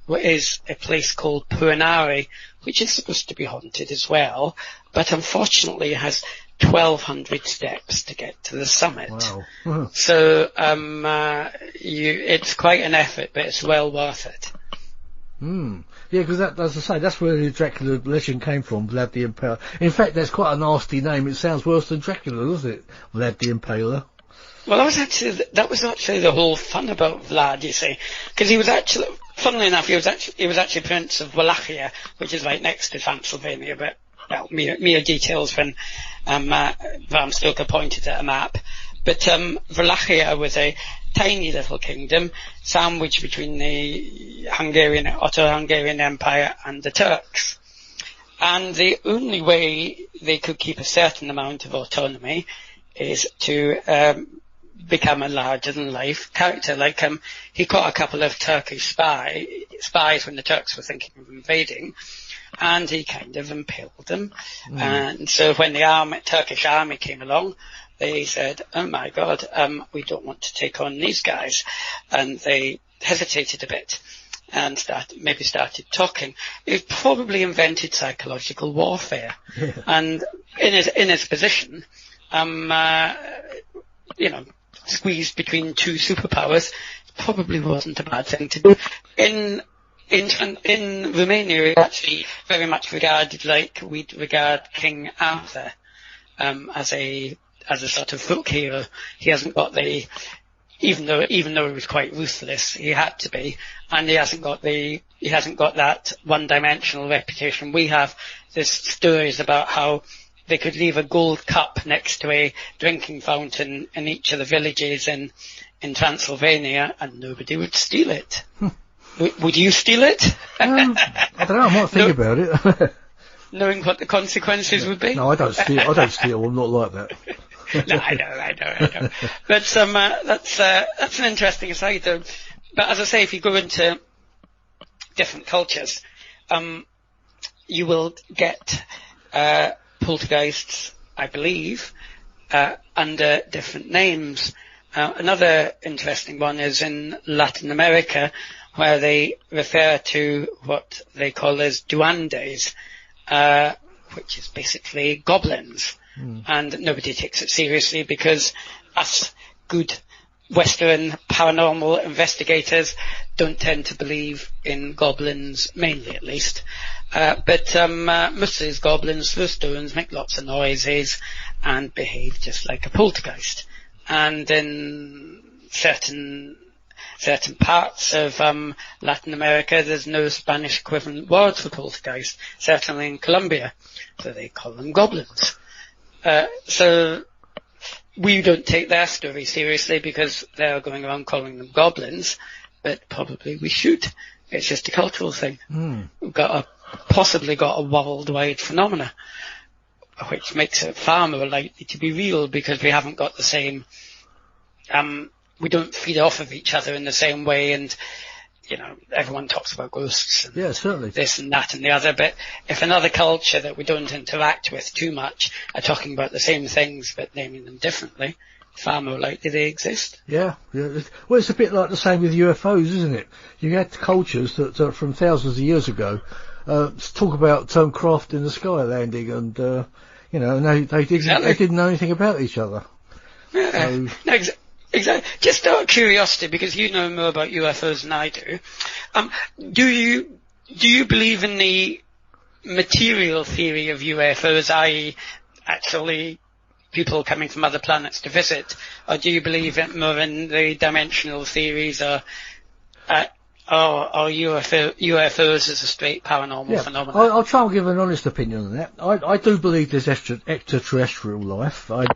is a place called Puanari, which is supposed to be haunted as well, but unfortunately it has 1,200 steps to get to the summit. Wow. So it's quite an effort, but it's well worth it. Yeah, because as I say, that's where the Dracula legend came from, Vlad the Impaler. In fact, that's quite a nasty name. It sounds worse than Dracula, doesn't it? Vlad the Impaler. Well, that was actually the whole fun about Vlad, you see, because he was actually, funnily enough, he was actually Prince of Wallachia, which is right next to Transylvania, but well, mere details when Bram Stoker pointed at a map. But Wallachia was a tiny little kingdom sandwiched between the Otto-Hungarian Empire and the Turks. And the only way they could keep a certain amount of autonomy is to become a larger-than-life character. Like he caught a couple of Turkish spies when the Turks were thinking of invading, and he kind of impaled them. And so when the Turkish army came along, they said, oh my God, we don't want to take on these guys. And they hesitated a bit and started talking. He probably invented psychological warfare. Yeah. And in his position, squeezed between two superpowers probably wasn't a bad thing to do. In Romania, it's actually very much regarded like we'd regard King Arthur, as a sort of folk hero. He hasn't got even though he was quite ruthless, he had to be, and he hasn't got that one-dimensional reputation we have. There's stories about how they could leave a gold cup next to a drinking fountain in each of the villages in Transylvania, and nobody would steal it. Would you steal it? I don't know, I might think about it. Knowing what the consequences would be? No, I don't steal, I'm not like that. No, I know. But that's an interesting aside though. But as I say, if you go into different cultures, you will get poltergeists, I believe, under different names. Another interesting one is in Latin America, where they refer to what they call as duendes, which is basically goblins. And nobody takes it seriously because us good Western paranormal investigators don't tend to believe in goblins, mainly at least. But most of these goblins throw stones, make lots of noises, and behave just like a poltergeist. And in certain parts of Latin America, there's no Spanish equivalent word for poltergeist, certainly in Colombia, so they call them goblins. So we don't take their story seriously because they're going around calling them goblins, but probably we should. It's just a cultural thing. We've possibly got a worldwide phenomena, which makes it far more likely to be real because we haven't got the same, we don't feed off of each other in the same way, and everyone talks about ghosts and certainly this and that and the other, but if another culture that we don't interact with too much are talking about the same things but naming them differently, far more likely they exist. Yeah. Well, it's a bit like the same with UFOs, isn't it? You had cultures that from thousands of years ago talk about craft in the sky landing, and and they didn't know anything about each other. Exactly. Just out of curiosity, because you know more about UFOs than I do, do you believe in the material theory of UFOs, i.e., actually people coming from other planets to visit, or do you believe more in the dimensional theories, or UFOs as a straight paranormal phenomenon? I'll try and give an honest opinion on that. I do believe there's extraterrestrial life. I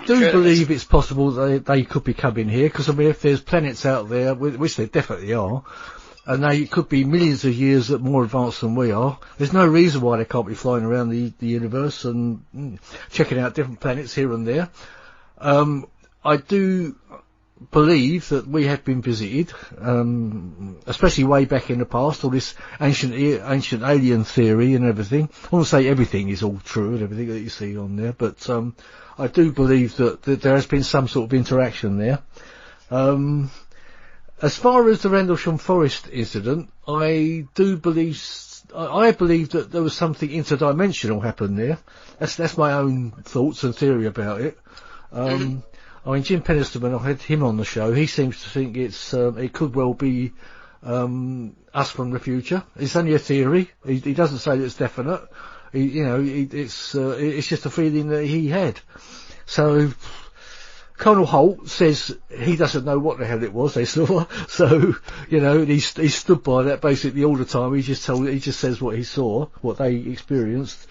do believe it's possible that they could be coming here, because I mean, if there's planets out there, which there definitely are, and they could be millions of years more advanced than we are, there's no reason why they can't be flying around the universe and checking out different planets here and there. I do believe that we have been visited, especially way back in the past, all this ancient alien theory and everything. I won't say everything is all true and everything that you see on there, but I do believe that there has been some sort of interaction there. As far as the Rendlesham Forest incident, I believe that there was something interdimensional happened there. That's my own thoughts and theory about it. I mean, Jim Pennisterman, I had him on the show. He seems to think it could well be us from the future. It's only a theory. He doesn't say that it's definite. It's just a feeling that he had. So Colonel Holt says he doesn't know what the hell it was they saw. So he stood by that basically all the time. He just says what he saw, what they experienced.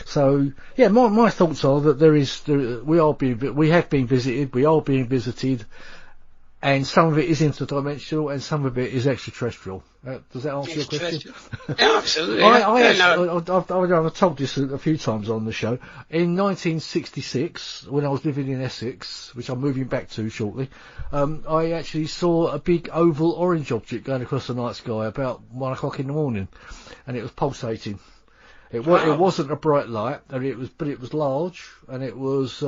So yeah, my thoughts are that we have been visited, we are being visited, and some of it is interdimensional and some of it is extraterrestrial. Does that answer your question? Yeah, absolutely. I've told this a few times on the show. In 1966, when I was living in Essex, which I'm moving back to shortly, I actually saw a big oval orange object going across the night sky about 1 o'clock in the morning, and it was pulsating. It wasn't a bright light, but it was large, and it was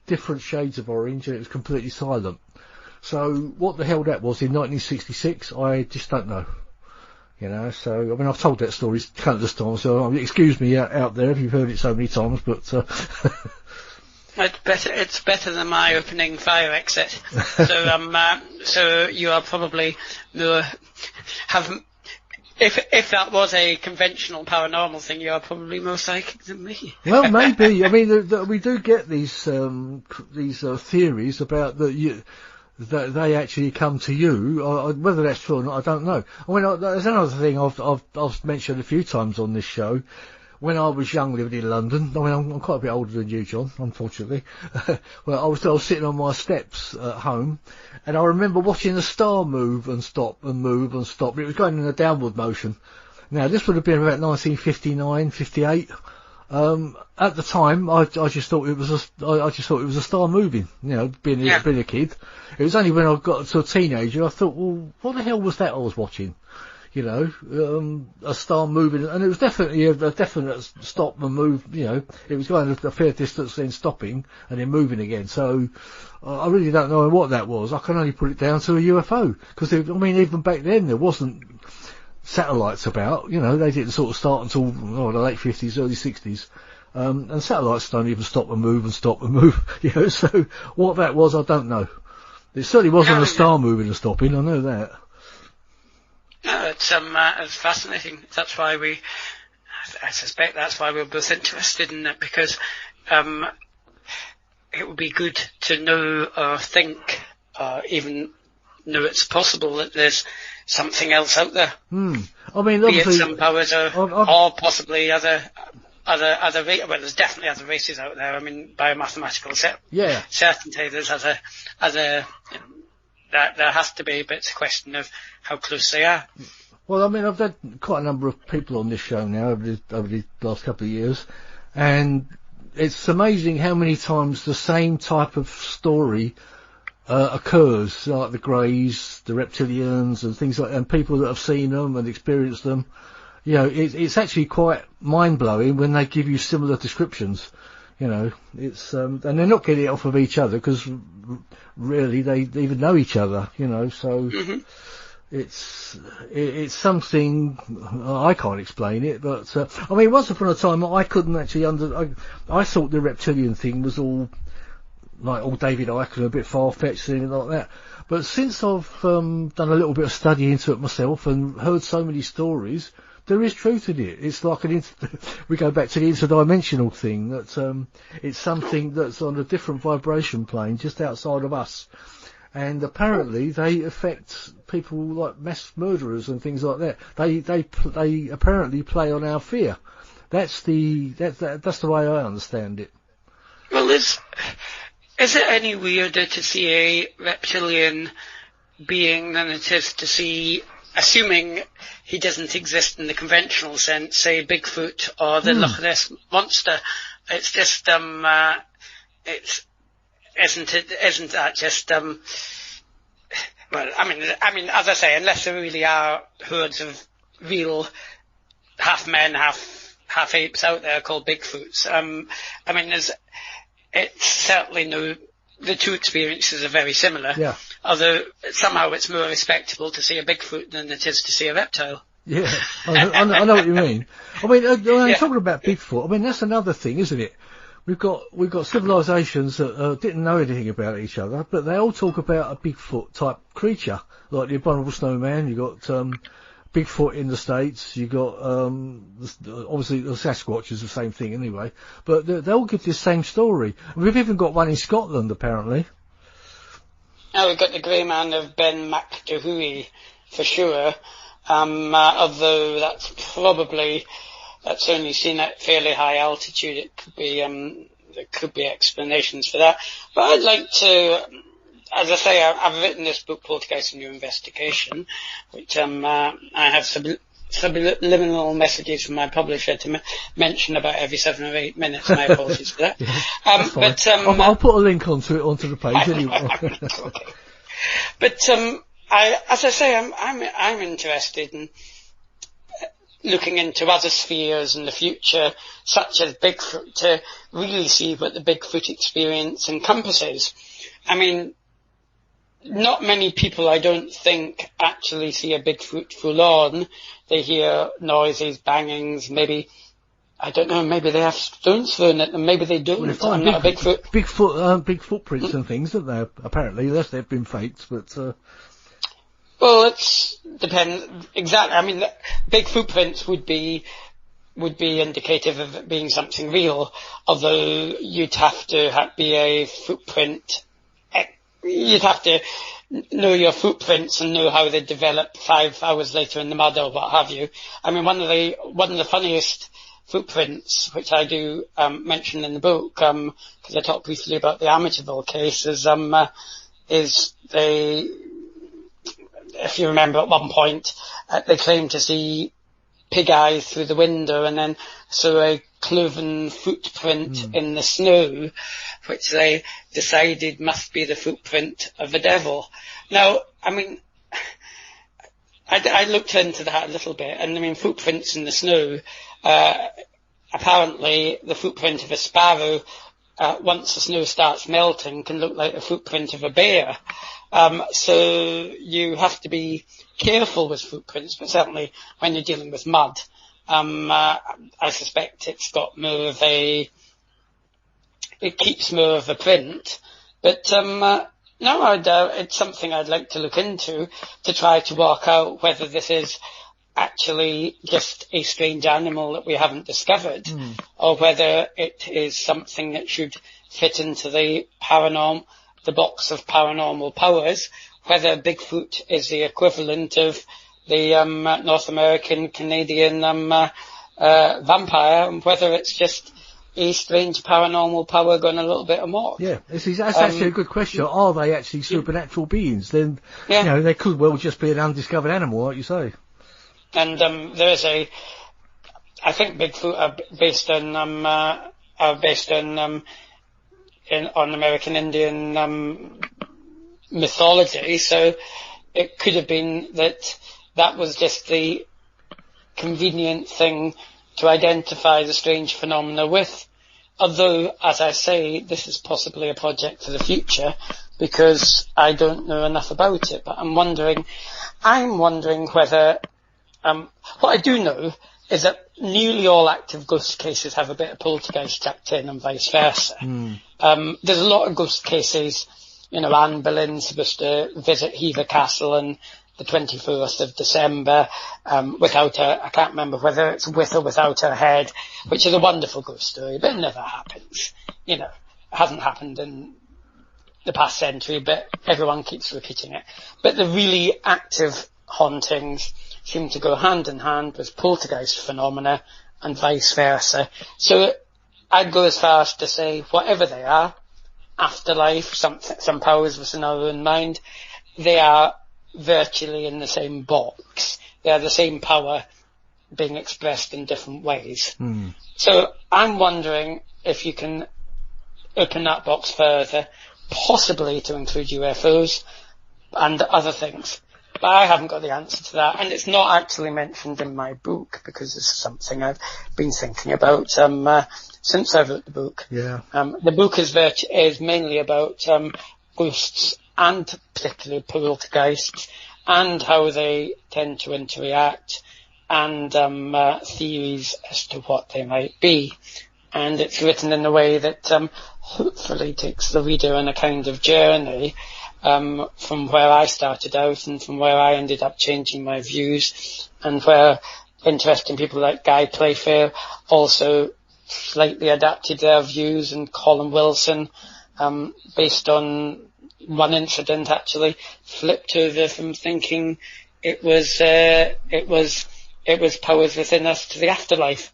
different shades of orange, and it was completely silent. So what the hell that was in 1966, I just don't know. So I mean, I've told that story countless times, so excuse me out there if you've heard it so many times, but it's better than my opening fire exit. So you are probably If that was a conventional paranormal thing, you are probably more psychic than me. Well, maybe. I mean, we do get these theories about that they actually come to you. Whether that's true or not, I don't know. I mean, there's another thing I've mentioned a few times on this show. When I was young, living in London, I mean, I'm quite a bit older than you, John, unfortunately. Well, I was sitting on my steps at home, and I remember watching the star move and stop and move and stop. It was going in a downward motion. Now, this would have been about 1959, 58. At the time, I just thought it was a star moving. Being a kid. It was only when I got to a teenager I thought, well, what the hell was that I was watching? A star moving, and it was definitely a definite stop and move. It was going a fair distance, then stopping, and then moving again. So I really don't know what that was. I can only put it down to a UFO, because even back then there wasn't satellites about. They didn't sort of start until the late 50s, early 60s. And satellites don't even stop and move and stop and move. So what that was, I don't know. It certainly wasn't a star moving and stopping. I know that. No, it's fascinating. That's why I suspect that's why we're both interested in it, because it would be good to know or think, or even know it's possible that there's something else out there. I mean, be it some powers or possibly other well, there's definitely other races out there. I mean, by a mathematical certainty, there's other there has to be, but it's a question of how close they are. Well, I mean, I've had quite a number of people on this show now over the last couple of years, and it's amazing how many times the same type of story occurs, like the Greys, the reptilians, and things like that, and people that have seen them and experienced them. It's actually quite mind-blowing when they give you similar descriptions. It's and they're not getting it off of each other, because really they even know each other. So it's something I can't explain it, but I mean, once upon a time I couldn't actually I thought the reptilian thing was all like all David Icke and a bit far-fetched and like that. But since I've done a little bit of study into it myself and heard so many stories, there is truth in it. It's like we go back to the interdimensional thing, that it's something that's on a different vibration plane just outside of us. And apparently they affect people like mass murderers and things like that. They apparently play on our fear. That's the way I understand it. Well, is it any weirder to see a reptilian being than it is to see, assuming he doesn't exist in the conventional sense, say Bigfoot or the Loch Ness Monster? It's just, isn't that just, well, I mean, as I say, unless there really are herds of real half men, half apes out there called Bigfoots, I mean, it's certainly the two experiences are very similar. Yeah. Although somehow it's more respectable to see a Bigfoot than it is to see a reptile. Yeah, I know what you mean. I mean, talking about Bigfoot, I mean, that's another thing, isn't it? We've got civilizations that didn't know anything about each other, but they all talk about a Bigfoot type creature, like the abominable snowman. You got Bigfoot in the States. You got obviously the Sasquatch is the same thing anyway, but they all give this same story. We've even got one in Scotland apparently. Now we've got the grey man of Ben MacDohui for sure, although that's only seen at fairly high altitude. It could be, there could be explanations for that. But I'd like to, as I say, I've written this book, Poltergeist: A New Investigation, which I have subliminal messages from my publisher to mention about every 7 or 8 minutes. My apologies for that. Yeah, but I'll put a link onto the page anyway. Okay. But as I say, I'm interested in looking into other spheres in the future, such as Bigfoot, to really see what the Bigfoot experience encompasses. I mean, not many people, I don't think, actually see a Bigfoot full on. They hear noises, bangings, maybe, I don't know, maybe they have stones thrown at them, maybe they don't. Well, I'm not a Bigfoot. Big footprints and things, don't they? Apparently, unless they've been faked, but well, it depends exactly. I mean, big footprints would be indicative of it being something real, although you'd have to be a footprint. You'd have to know your footprints and know how they develop 5 hours later in the mud or what have you. I mean, one of the funniest footprints, which I do mention in the book, because I talk briefly about the Amityville case, is if you remember, at one point, they claimed to see pig eyes through the window and then saw a cloven footprint in the snow, which they decided must be the footprint of a devil. Now, I mean, I looked into that a little bit, and I mean, footprints in the snow, apparently the footprint of a sparrow, once the snow starts melting, can look like the footprint of a bear. So you have to be careful with footprints, but certainly when you're dealing with mud, I suspect it's got more of it keeps more of a print. But no, it's something I'd like to look into to try to work out whether this is actually just a strange animal that we haven't discovered, or whether it is something that should fit into the box of paranormal powers, whether Bigfoot is the equivalent of the North American, Canadian vampire, and whether it's just a strange paranormal power going a little bit amok. Yeah, that's actually a good question. Are they actually supernatural beings? Then, you know, they could well just be an undiscovered animal, like you say. And there is I think Bigfoot are based on American Indian mythology, so it could have been that was just the convenient thing to identify the strange phenomena with. Although, as I say, this is possibly a project for the future, because I don't know enough about it. But I'm wondering whether what I do know is that nearly all active ghost cases have a bit of poltergeist trapped in, and vice versa. There's a lot of ghost cases. You know, Anne Boleyn's supposed to visit Hever Castle on the 21st of December, without her, I can't remember whether it's with or without her head, which is a wonderful ghost story, but it never happens. You know, it hasn't happened in the past century, but everyone keeps repeating it. But the really active hauntings seem to go hand in hand with poltergeist phenomena and vice versa. So I'd go as far as to say, whatever they are, afterlife, some powers within our own mind, they are virtually in the same box. They are the same power being expressed in different ways. So I'm wondering if you can open that box further, possibly to include UFOs and other things. But I haven't got the answer to that, and it's not actually mentioned in my book, because this is something I've been thinking about since I wrote the book. Yeah. The book is mainly about ghosts, and particularly poltergeists, and how they tend to interact, and theories as to what they might be. And it's written in a way that hopefully takes the reader on a kind of journey from where I started out and from where I ended up changing my views, and where interesting people like Guy Playfair also slightly adapted their views, and Colin Wilson, based on one incident, actually flipped over from thinking it was powers within us to the afterlife.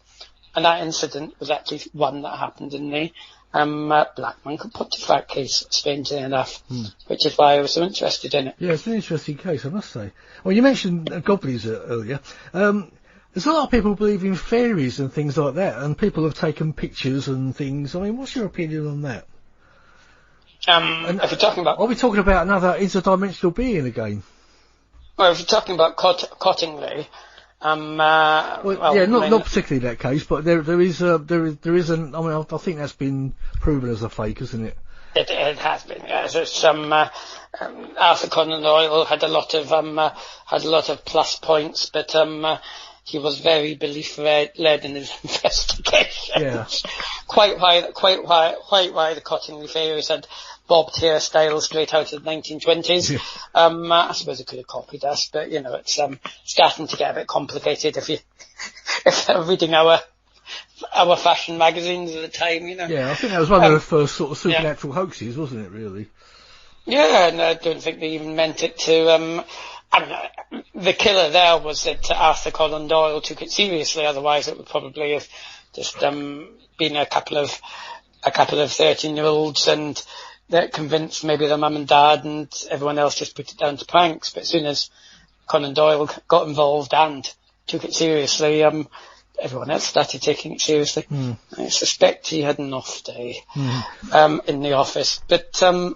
And that incident was actually one that happened in the Black Monk and Pontefract case, strangely enough, which is why I was so interested in it. Yeah, it's an interesting case, I must say. Well, you mentioned goblins earlier. There's a lot of people believe in fairies and things like that, and people have taken pictures and things. I mean, what's your opinion on that? If you're talking about... Are we talking about another interdimensional being again? Well, if you're talking about Cottingley... not particularly that case, but there is an. I mean, I think that's been proven as a fake, isn't it? It has been. Yes, it's Arthur Conan Doyle had a lot of plus points, but he was very belief led in his investigations. Yeah. Quite why the Cottingley fairies had bobbed hairstyle straight out of the 1920s. Yeah. I suppose it could have copied us, but you know, it's starting to get a bit complicated if you're reading our fashion magazines at the time, you know. Yeah, I think that was one of the first sort of supernatural hoaxes, wasn't it, really? Yeah, and I don't think they even meant it to, the killer there was that Arthur Conan Doyle took it seriously, otherwise it would probably have just been a couple of 13-year-olds and that convinced maybe their mum and dad, and everyone else just put it down to pranks. But as soon as Conan Doyle got involved and took it seriously, everyone else started taking it seriously. I suspect he had an off day in the office. But I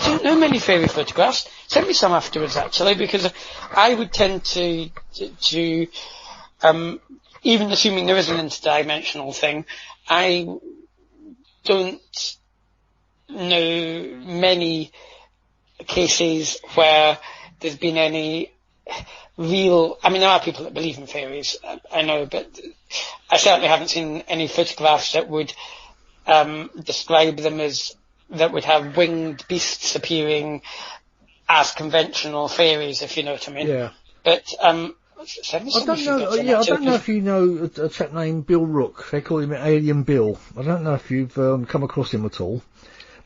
don't know many fairy photographs. Send me some afterwards, actually, because I would tend to even assuming there is an interdimensional thing, I don't know many cases where there's been any real... I mean, there are people that believe in fairies, I know, but I certainly haven't seen any photographs that would describe them as... that would have winged beasts appearing as conventional fairies, if you know what I mean. Yeah. But... I don't know if you know a chap named Bill Rook. They call him Alien Bill. I don't know if you've come across him at all.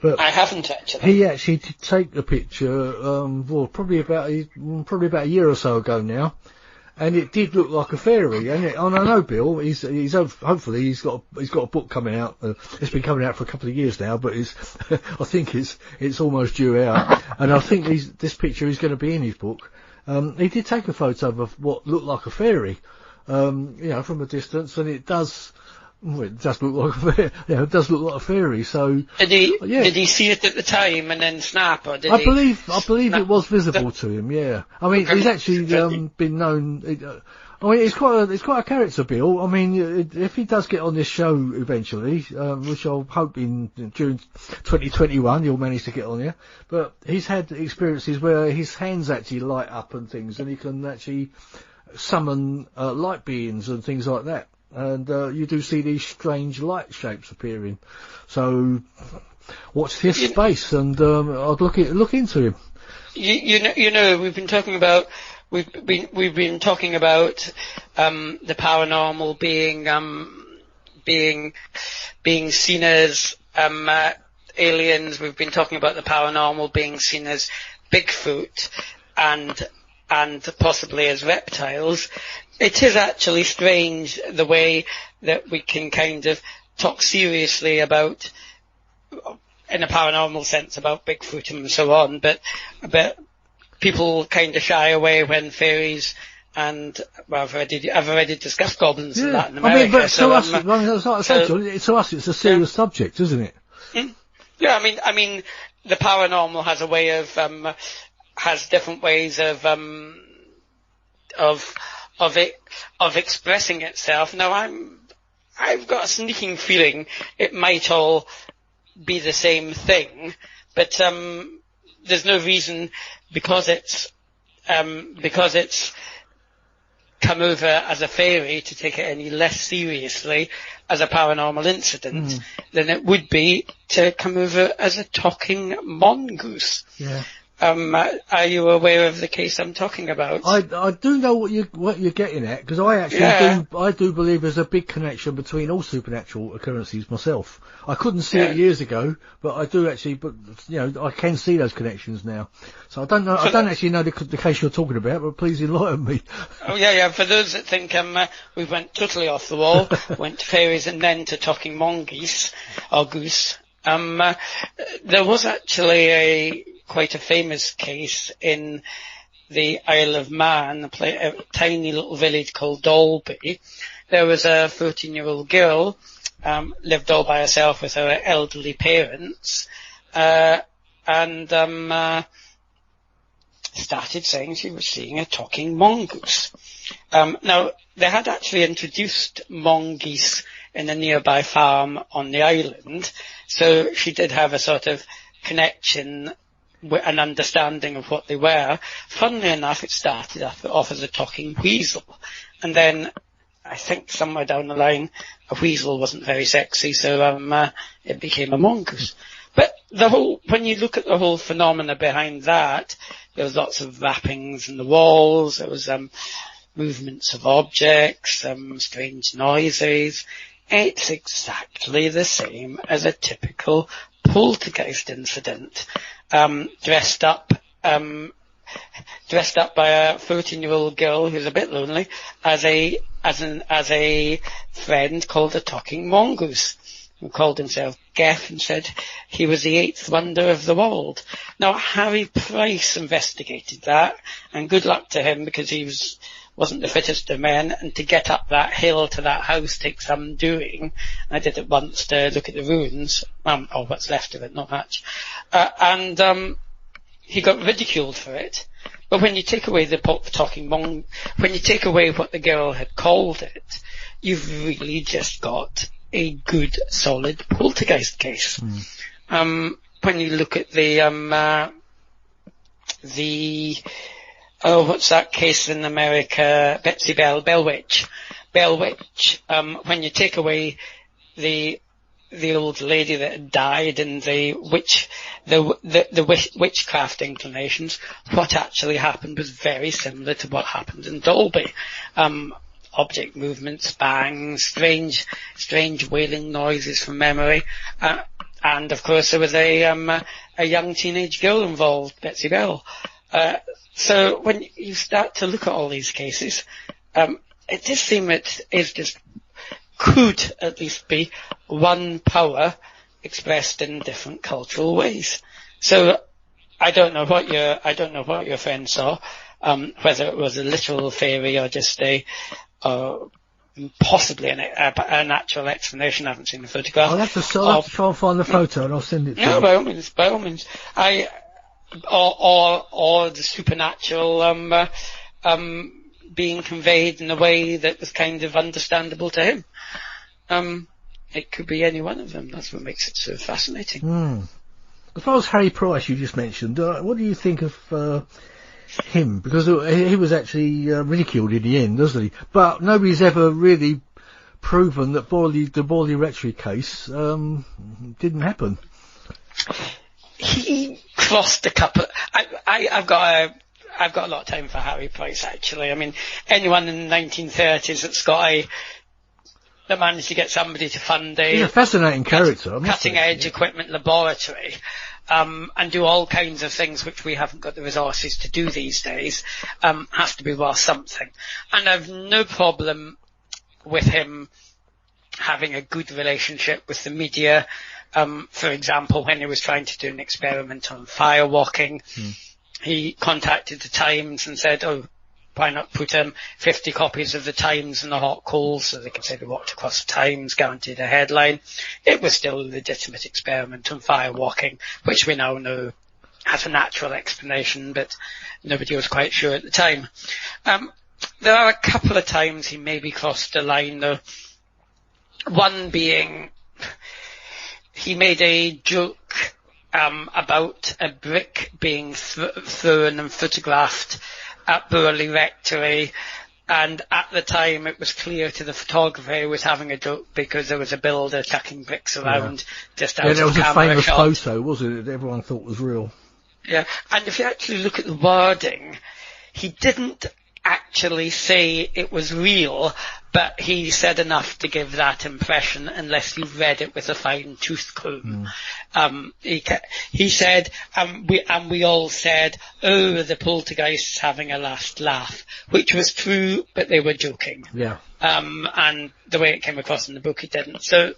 But I haven't actually. He actually did take the picture, probably about a year or so ago now, and it did look like a fairy. And I know Bill. He's hopefully he's got a book coming out. It's been coming out for a couple of years now, but I think it's almost due out. And I think this picture is going to be in his book. He did take a photo of what looked like a fairy, from a distance, and it does look like a fairy. It does look like a fairy. So did he see it at the time and then snap, or did I believe it was visible to him. Yeah, I mean he's actually been known. It's quite a character, Bill. I mean, if he does get on this show eventually, which I'll hope in June 2021 he'll manage to get on here. But he's had experiences where his hands actually light up and things, and he can actually summon light beings and things like that. and you do see these strange light shapes appearing. So watch this space, and I'd look into him. You know, we've been talking about the paranormal being seen as aliens. We've been talking about the paranormal being seen as Bigfoot and possibly as reptiles. It is actually strange the way that we can kind of talk seriously about, in a paranormal sense, about Bigfoot and so on, but people kind of shy away when fairies and, well, I've already discussed goblins and that in America. I mean, but to us, it's a serious subject, isn't it? Yeah, I mean, the paranormal has a way of, has different ways of expressing itself. Now, I've got a sneaking feeling it might all be the same thing, but there's no reason because it's come over as a fairy to take it any less seriously as a paranormal incident than it would be to come over as a talking mongoose. Yeah. Are you aware of the case I'm talking about? I do know what you're getting at, because I do believe there's a big connection between all supernatural occurrences myself. I couldn't see it years ago, but I do actually. But I can see those connections now. So I don't know. I don't actually know the case you're talking about, but please enlighten me. Oh yeah. For those that think we went totally off the wall, went to fairies and then to talking mongoose or goose. There was actually quite a famous case in the Isle of Man, a tiny little village called Dalby. There was a 14-year-old girl, lived all by herself with her elderly parents, and started saying she was seeing a talking mongoose. Now, they had actually introduced mongoose in a nearby farm on the island, so she did have a sort of connection, an understanding of what they were. Funnily enough, it started off as a talking weasel, and then I think somewhere down the line a weasel wasn't very sexy, so it became a mongoose. But when you look at the whole phenomena behind that, there was lots of rappings in the walls, there was movements of objects, strange noises. It's exactly the same as a typical poltergeist incident. Dressed up by a 14-year-old girl who's a bit lonely as a friend called a talking mongoose, who called himself Geff and said he was the 8th wonder of the world. Now, Harry Price investigated that, and good luck to him, because he wasn't the fittest of men, and to get up that hill to that house takes some doing. I did it once to look at the ruins, or what's left of it, not much. And he got ridiculed for it. But when you take away when you take away what the girl had called it, you've really just got a good, solid poltergeist case. When you look at what's that case in America? Bell Witch. When you take away the old lady that had died and the witchcraft inclinations, what actually happened was very similar to what happened in Dalby. Object movements, bangs, strange wailing noises from memory, and of course there was a young teenage girl involved, Betsy Bell. So when you start to look at all these cases, it does seem it is just could at least be one power expressed in different cultural ways. So I don't know what your friend saw, whether it was a literal fairy or just possibly an actual explanation. I haven't seen the photograph. I'll have to try and find the photo and I'll send it to you. No, by all means. Or the supernatural being conveyed in a way that was kind of understandable to him. It could be any one of them. That's what makes it so fascinating. As far as Harry Price you just mentioned, what do you think of him? Because he was actually ridiculed in the end, wasn't he? But nobody's ever really proven that the Borley Rectory case didn't happen. He crossed a couple. I've got a lot of time for Harry Price, actually. I mean, anyone in the 1930s that managed to get somebody to fund He's a fascinating character. Cutting edge equipment laboratory, and do all kinds of things which we haven't got the resources to do these days, has to be worth something. And I've no problem with him having a good relationship with the media. For example, when he was trying to do an experiment on firewalking, he contacted the Times and said, why not put 50 copies of the Times in the hot coals so they could say they walked across the Times, guaranteed a headline. It was still a legitimate experiment on firewalking, which we now know has a natural explanation, but nobody was quite sure at the time. There are a couple of times he maybe crossed the line, though. One being, he made a joke about a brick being thrown and photographed at Burley Rectory, and at the time it was clear to the photographer he was having a joke because there was a builder chucking bricks around just out of camera shot. Yeah, that was a famous photo, wasn't it, that everyone thought was real. Yeah, and if you actually look at the wording, he didn't actually say it was real, but he said enough to give that impression unless you read it with a fine tooth comb. He said, we all said, oh, the poltergeist's having a last laugh, which was true, but they were joking. Yeah. And the way it came across in the book, he didn't. So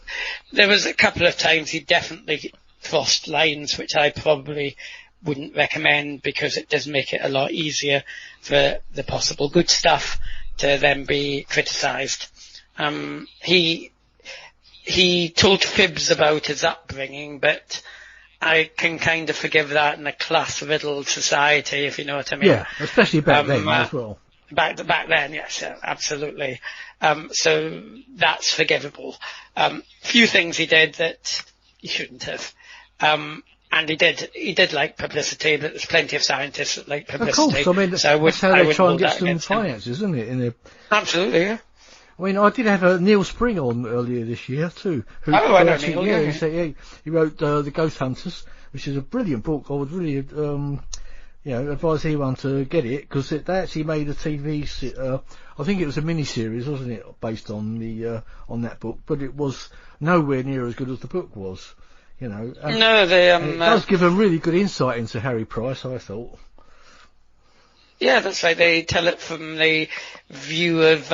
there was a couple of times he definitely crossed lines, which I probably wouldn't recommend because it does make it a lot easier for the possible good stuff to then be criticised. He told fibs about his upbringing, but I can kind of forgive that in a class-riddled society, if you know what I mean. Yeah, especially back then as well. Back then, yes, absolutely. So that's forgivable. Few things he did that he shouldn't have. And he did like publicity, but there's plenty of scientists that like publicity. Of course, I mean, so that's how they try and get some finances, isn't it? Absolutely, yeah. I mean, I did have Neil Spring on earlier this year too. I know Neil, yeah. He wrote The Ghost Hunters, which is a brilliant book. I would really, advise anyone to get it, because they actually made a TV, I think it was a mini-series, wasn't it, based on on that book, but it was nowhere near as good as the book was. You know, it does give a really good insight into Harry Price, I thought. Yeah, that's right. They tell it from the view of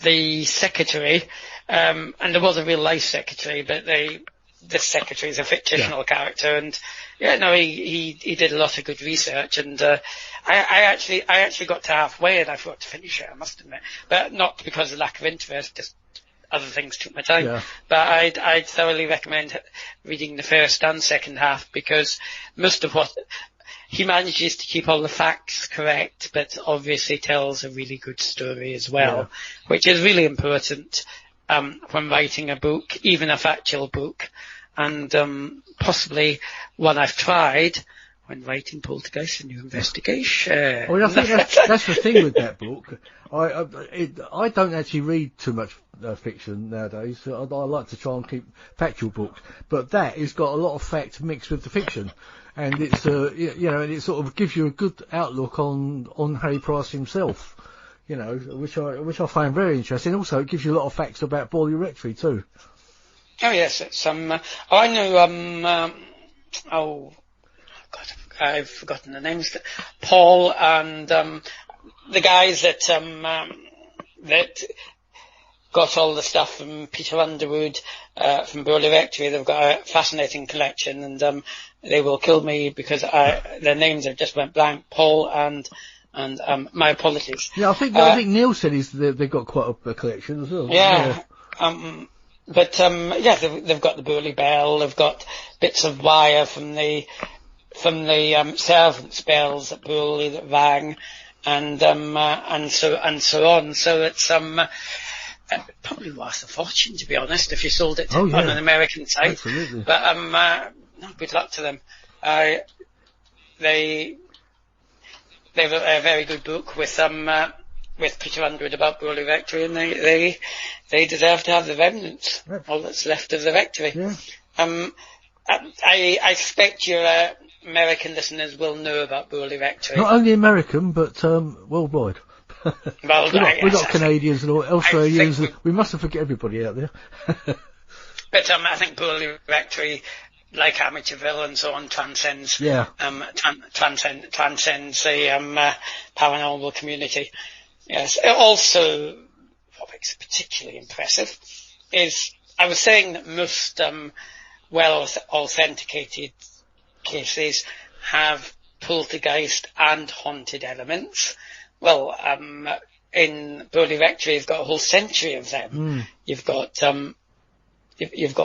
the secretary, and there was a real life secretary, but this secretary is a fictional character, and he did a lot of good research, and I actually got to halfway and I forgot to finish it, I must admit, but not because of lack of interest, just other things took my time. Yeah. But I'd thoroughly recommend reading the first and second half, because most of what he manages to keep all the facts correct, but obviously tells a really good story as well, which is really important when writing a book, even a factual book, and possibly one I've tried when writing Poltergeist: A New Investigation. Well, I think that's the thing with that book. I don't actually read too much fiction nowadays. I like to try and keep factual books, but that has got a lot of fact mixed with the fiction, and it's and it sort of gives you a good outlook on Harry Price himself, which I find very interesting. Also, it gives you a lot of facts about Borley Rectory too. Oh yes, it's I know God, I've forgotten the names. Paul and the guys that got all the stuff from Peter Underwood from Burley Rectory. They've got a fascinating collection, and they will kill me because their names have just went blank. Paul and my apologies. Yeah, I think Neil said they've got quite a collection as well. Yeah. But they've got the Burley Bell. They've got bits of wire from the servants' bells at Burley that rang, and so on. So it's probably worth a fortune, to be honest, if you sold it on an American site. Absolutely. But good luck to them. They have a very good book with with Peter Underwood about Burley Rectory, and they deserve to have the remnants, all that's left of the rectory. Yeah. I suspect your American listeners will know about Burley Rectory. Not only American, but worldwide. Well, we've got Canadians and Australians. We mustn't forget everybody out there. But I think Burley Rectory, like Amityville and so on, transcends the paranormal community. Yes. Also, what makes it particularly impressive is I was saying that most well authenticated cases have poltergeist and haunted elements. Well, in Burley Rectory, you've got a whole century of them. You've got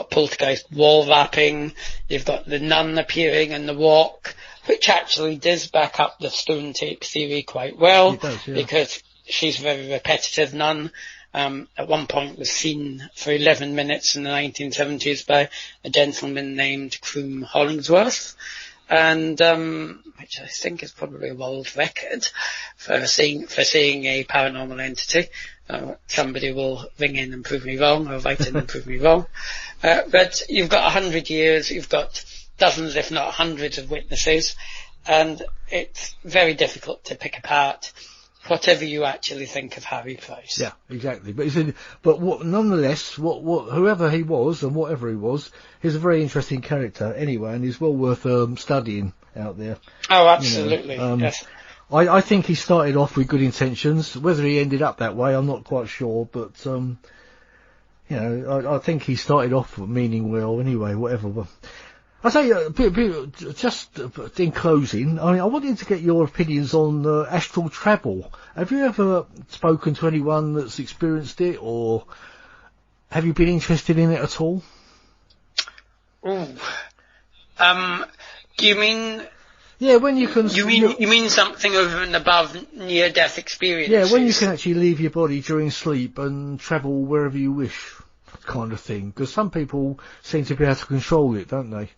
poltergeist wall rapping. You've got the nun appearing in the walk, which actually does back up the stone tape theory quite well. It does, yeah. Because she's a very repetitive nun. At one point was seen for 11 minutes in the 1970s by a gentleman named Croom Hollingsworth, and which I think is probably a world record for seeing a paranormal entity. Somebody will ring in and prove me wrong, or write in and prove me wrong. But you've got 100 years, you've got dozens, if not hundreds, of witnesses, and it's very difficult to pick apart whatever you actually think of Harry Price. Yeah, exactly. But nonetheless, whoever he was and whatever he was, he's a very interesting character anyway, and he's well worth studying out there. Oh, absolutely. Yes. I think he started off with good intentions. Whether he ended up that way, I'm not quite sure, but I think he started off meaning well anyway. Whatever. I say, just in closing, I wanted to get your opinions on astral travel. Have you ever spoken to anyone that's experienced it, or have you been interested in it at all? Ooh. Do you mean? Yeah, when you can. You mean something over and above near-death experiences? Yeah, when you can actually leave your body during sleep and travel wherever you wish, kind of thing. Because some people seem to be able to control it, don't they?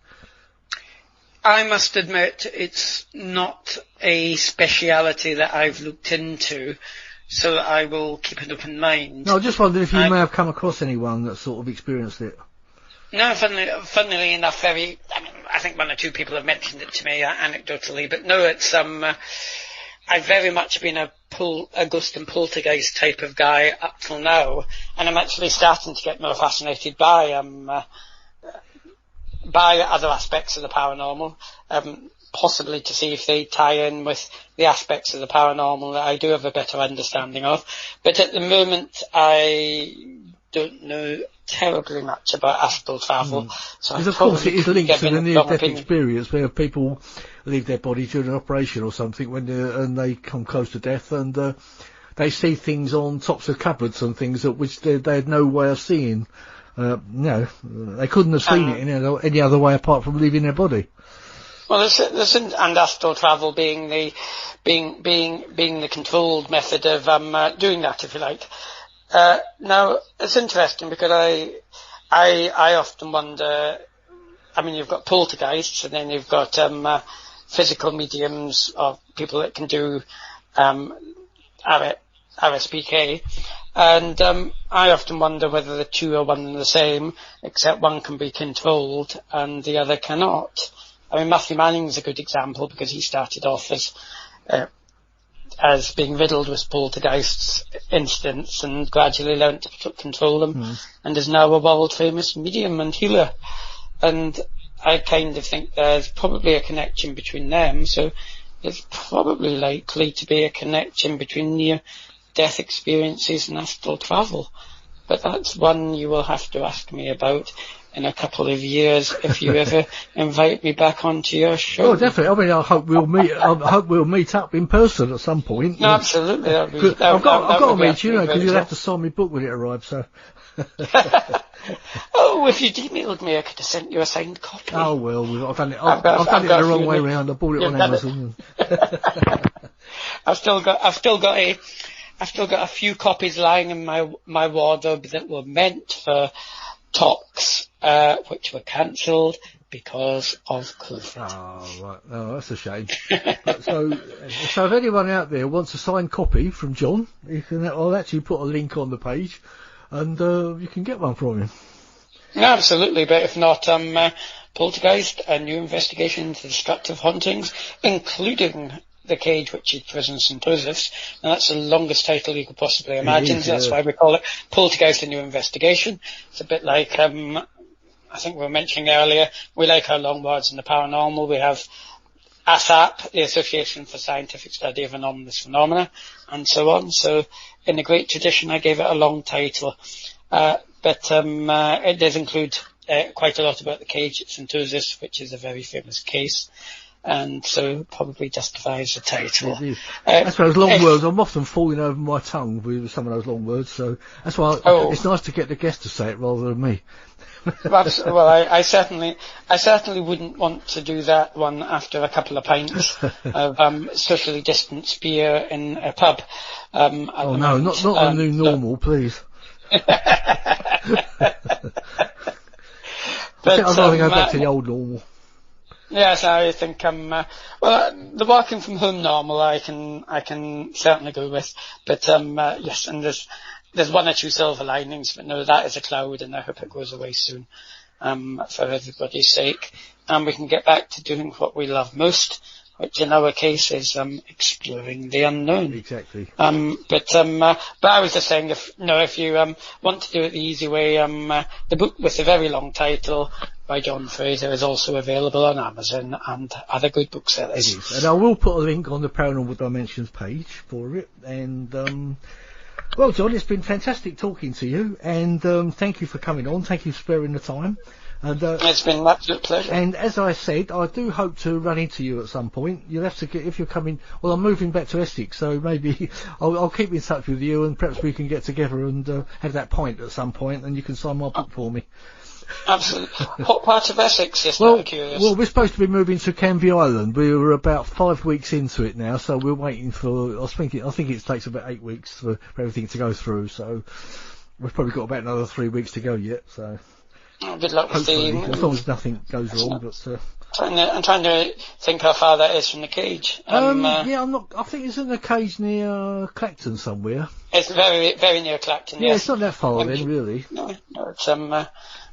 I must admit, it's not a speciality that I've looked into, so I will keep an open mind. No, I just wondered if you may have come across anyone that sort of experienced it. No, funnily enough, I think one or two people have mentioned it to me anecdotally, but no, it's I've very much been a ghost and poltergeist type of guy up till now, and I'm actually starting to get more fascinated by other aspects of the paranormal, possibly to see if they tie in with the aspects of the paranormal that I do have a better understanding of. But at the moment, I don't know terribly much about astral travel. So because of course it is linked to the near-death experience where people leave their body during an operation or something and they come close to death, and they see things on tops of cupboards and things which they had no way of seeing. They couldn't have seen it in any other way apart from leaving their body. Well, and astral travel being the controlled method of doing that, if you like. Now it's interesting because I often wonder. I mean, you've got poltergeists, and then you've got physical mediums, or people that can do RSPK. And I often wonder whether the two are one and the same, except one can be controlled and the other cannot. I mean, Matthew Manning's a good example because he started off as being riddled with poltergeists incidents and gradually learnt to control them, and is now a world-famous medium and healer. And I kind of think there's probably a connection between them, so it's probably likely to be a connection between near-death experiences and astral travel. But that's one you will have to ask me about in a couple of years if you ever invite me back onto your show. Oh, definitely. I mean, I hope we'll meet up in person at some point. No, absolutely. I've got to meet you, because you'll have to sign my book when it arrives. So. Oh, if you'd emailed me, I could have sent you a signed copy. Oh well, I've done it. I've done it the wrong way round. I bought it on Amazon. I've still got a few copies lying in my wardrobe that were meant for talks which were cancelled because of COVID. Oh, right. Oh, that's a shame. so if anyone out there wants a signed copy from John, I'll actually put a link on the page, and you can get one from him. Yeah, absolutely, but if not, Poltergeist, a new investigation into destructive hauntings, including The Cage, which is Prison St. Joseph's, and that's the longest title you could possibly imagine, so that's why we call it Poltergeist, a new investigation. It's a bit like, I think we were mentioning earlier, we like our long words in the paranormal. We have ASAP, the Association for Scientific Study of Anomalous Phenomena, and so on. So in a great tradition, I gave it a long title. But it does include quite a lot about the Cage at St. Joseph's, which is a very famous case, and so probably justifies the title. That's why those long words, I'm often falling over my tongue with some of those long words, so that's why it's nice to get the guest to say it rather than me. Well, I certainly wouldn't want to do that one after a couple of pints of socially distanced beer in a pub. Oh no, not a new normal, please. But, I'd rather go back to the old normal. Yes, I think the working from home normal I can certainly go with. But yes, and there's one or two silver linings, but no, that is a cloud, and I hope it goes away soon, for everybody's sake. And we can get back to doing what we love most, which in our case is exploring the unknown. Exactly. But I was just saying, if you want to do it the easy way, the book with the very long title by John Fraser is also available on Amazon and other good booksellers. It is, and I will put a link on the Paranormal Dimensions page for it. And well, John, it's been fantastic talking to you, and thank you for coming on. Thank you for sparing the time. And, it's been an absolute pleasure. And as I said, I do hope to run into you at some point. You'll have to if you're coming. Well, I'm moving back to Essex, so maybe I'll keep in touch with you, and perhaps we can get together and have that pint at some point, and you can sign my book for me. Absolutely. What part of Essex? Just out of curious. Well, we're supposed to be moving to Canvey Island. We were about 5 weeks into it now, so we're waiting for. I think it takes about 8 weeks for everything to go through. So we've probably got about another 3 weeks to go yet. So. Good luck with as long as nothing goes wrong. But I'm trying to think how far that is from the Cage. Yeah, I'm not. I think it's in the Cage near Clacton somewhere. It's very, very near Clacton. Yeah, yes. It's not that far then, really. No, it's oh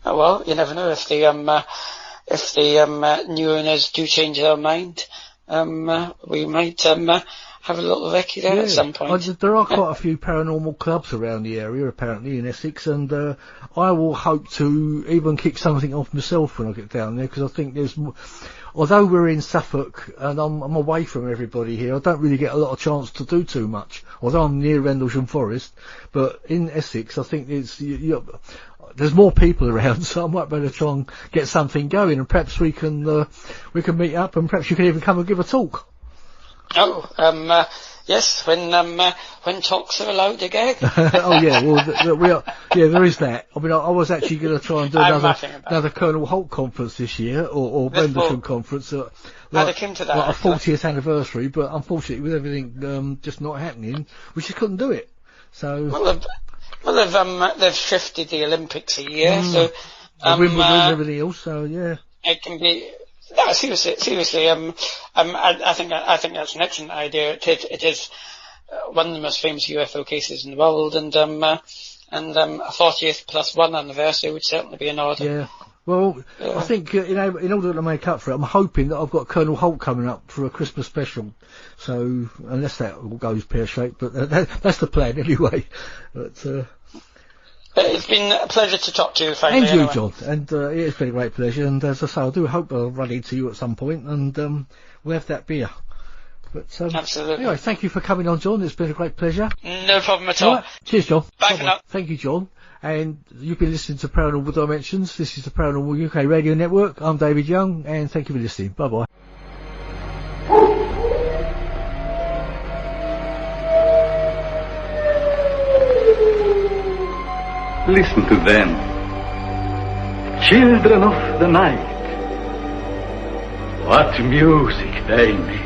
well, you never know if the new owners do change their mind. We might have a little recce there at some point. There are quite a few paranormal clubs around the area, apparently, in Essex, and I will hope to even kick something off myself when I get down there, because I think there's although we're in Suffolk and I'm away from everybody here, I don't really get a lot of chance to do too much, although I'm near Rendlesham Forest. But in Essex, I think there's more people around, so I might better try and get something going, and perhaps we can meet up, and perhaps you can even come and give a talk. Oh, yes, when talks are allowed again. Oh yeah, well we are. Yeah, there is that. I mean, I was actually going to try and do another Colonel Holt conference this year, or Rendlesham conference. Like a 40th anniversary, but unfortunately with everything just not happening, we just couldn't do it. So. They've shifted the Olympics a year, so Wimbledon and everything else. So yeah, it can be. No, seriously. I think that's an excellent idea. It is one of the most famous UFO cases in the world, and a 40th plus one anniversary would certainly be in order. Yeah. Well, I think in order to make up for it, I'm hoping that I've got Colonel Holt coming up for a Christmas special. So unless that all goes pear-shaped, but that's the plan anyway. But. It's been a pleasure to talk to you finally. And you, John. And it's been a great pleasure. And as I say, I do hope I'll run into you at some point, and we'll have that beer. But absolutely. Anyway, thank you for coming on, John. It's been a great pleasure. No problem at all. Right. Cheers, John. Bye for now. Thank you, John. And you've been listening to Paranormal Dimensions. This is the Paranormal UK Radio Network. I'm David Jonh, and thank you for listening. Bye-bye. Listen to them. Children of the night. What music they make.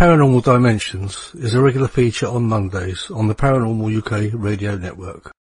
Paranormal Dimensions is a regular feature on Mondays on the Paranormal UK radio network.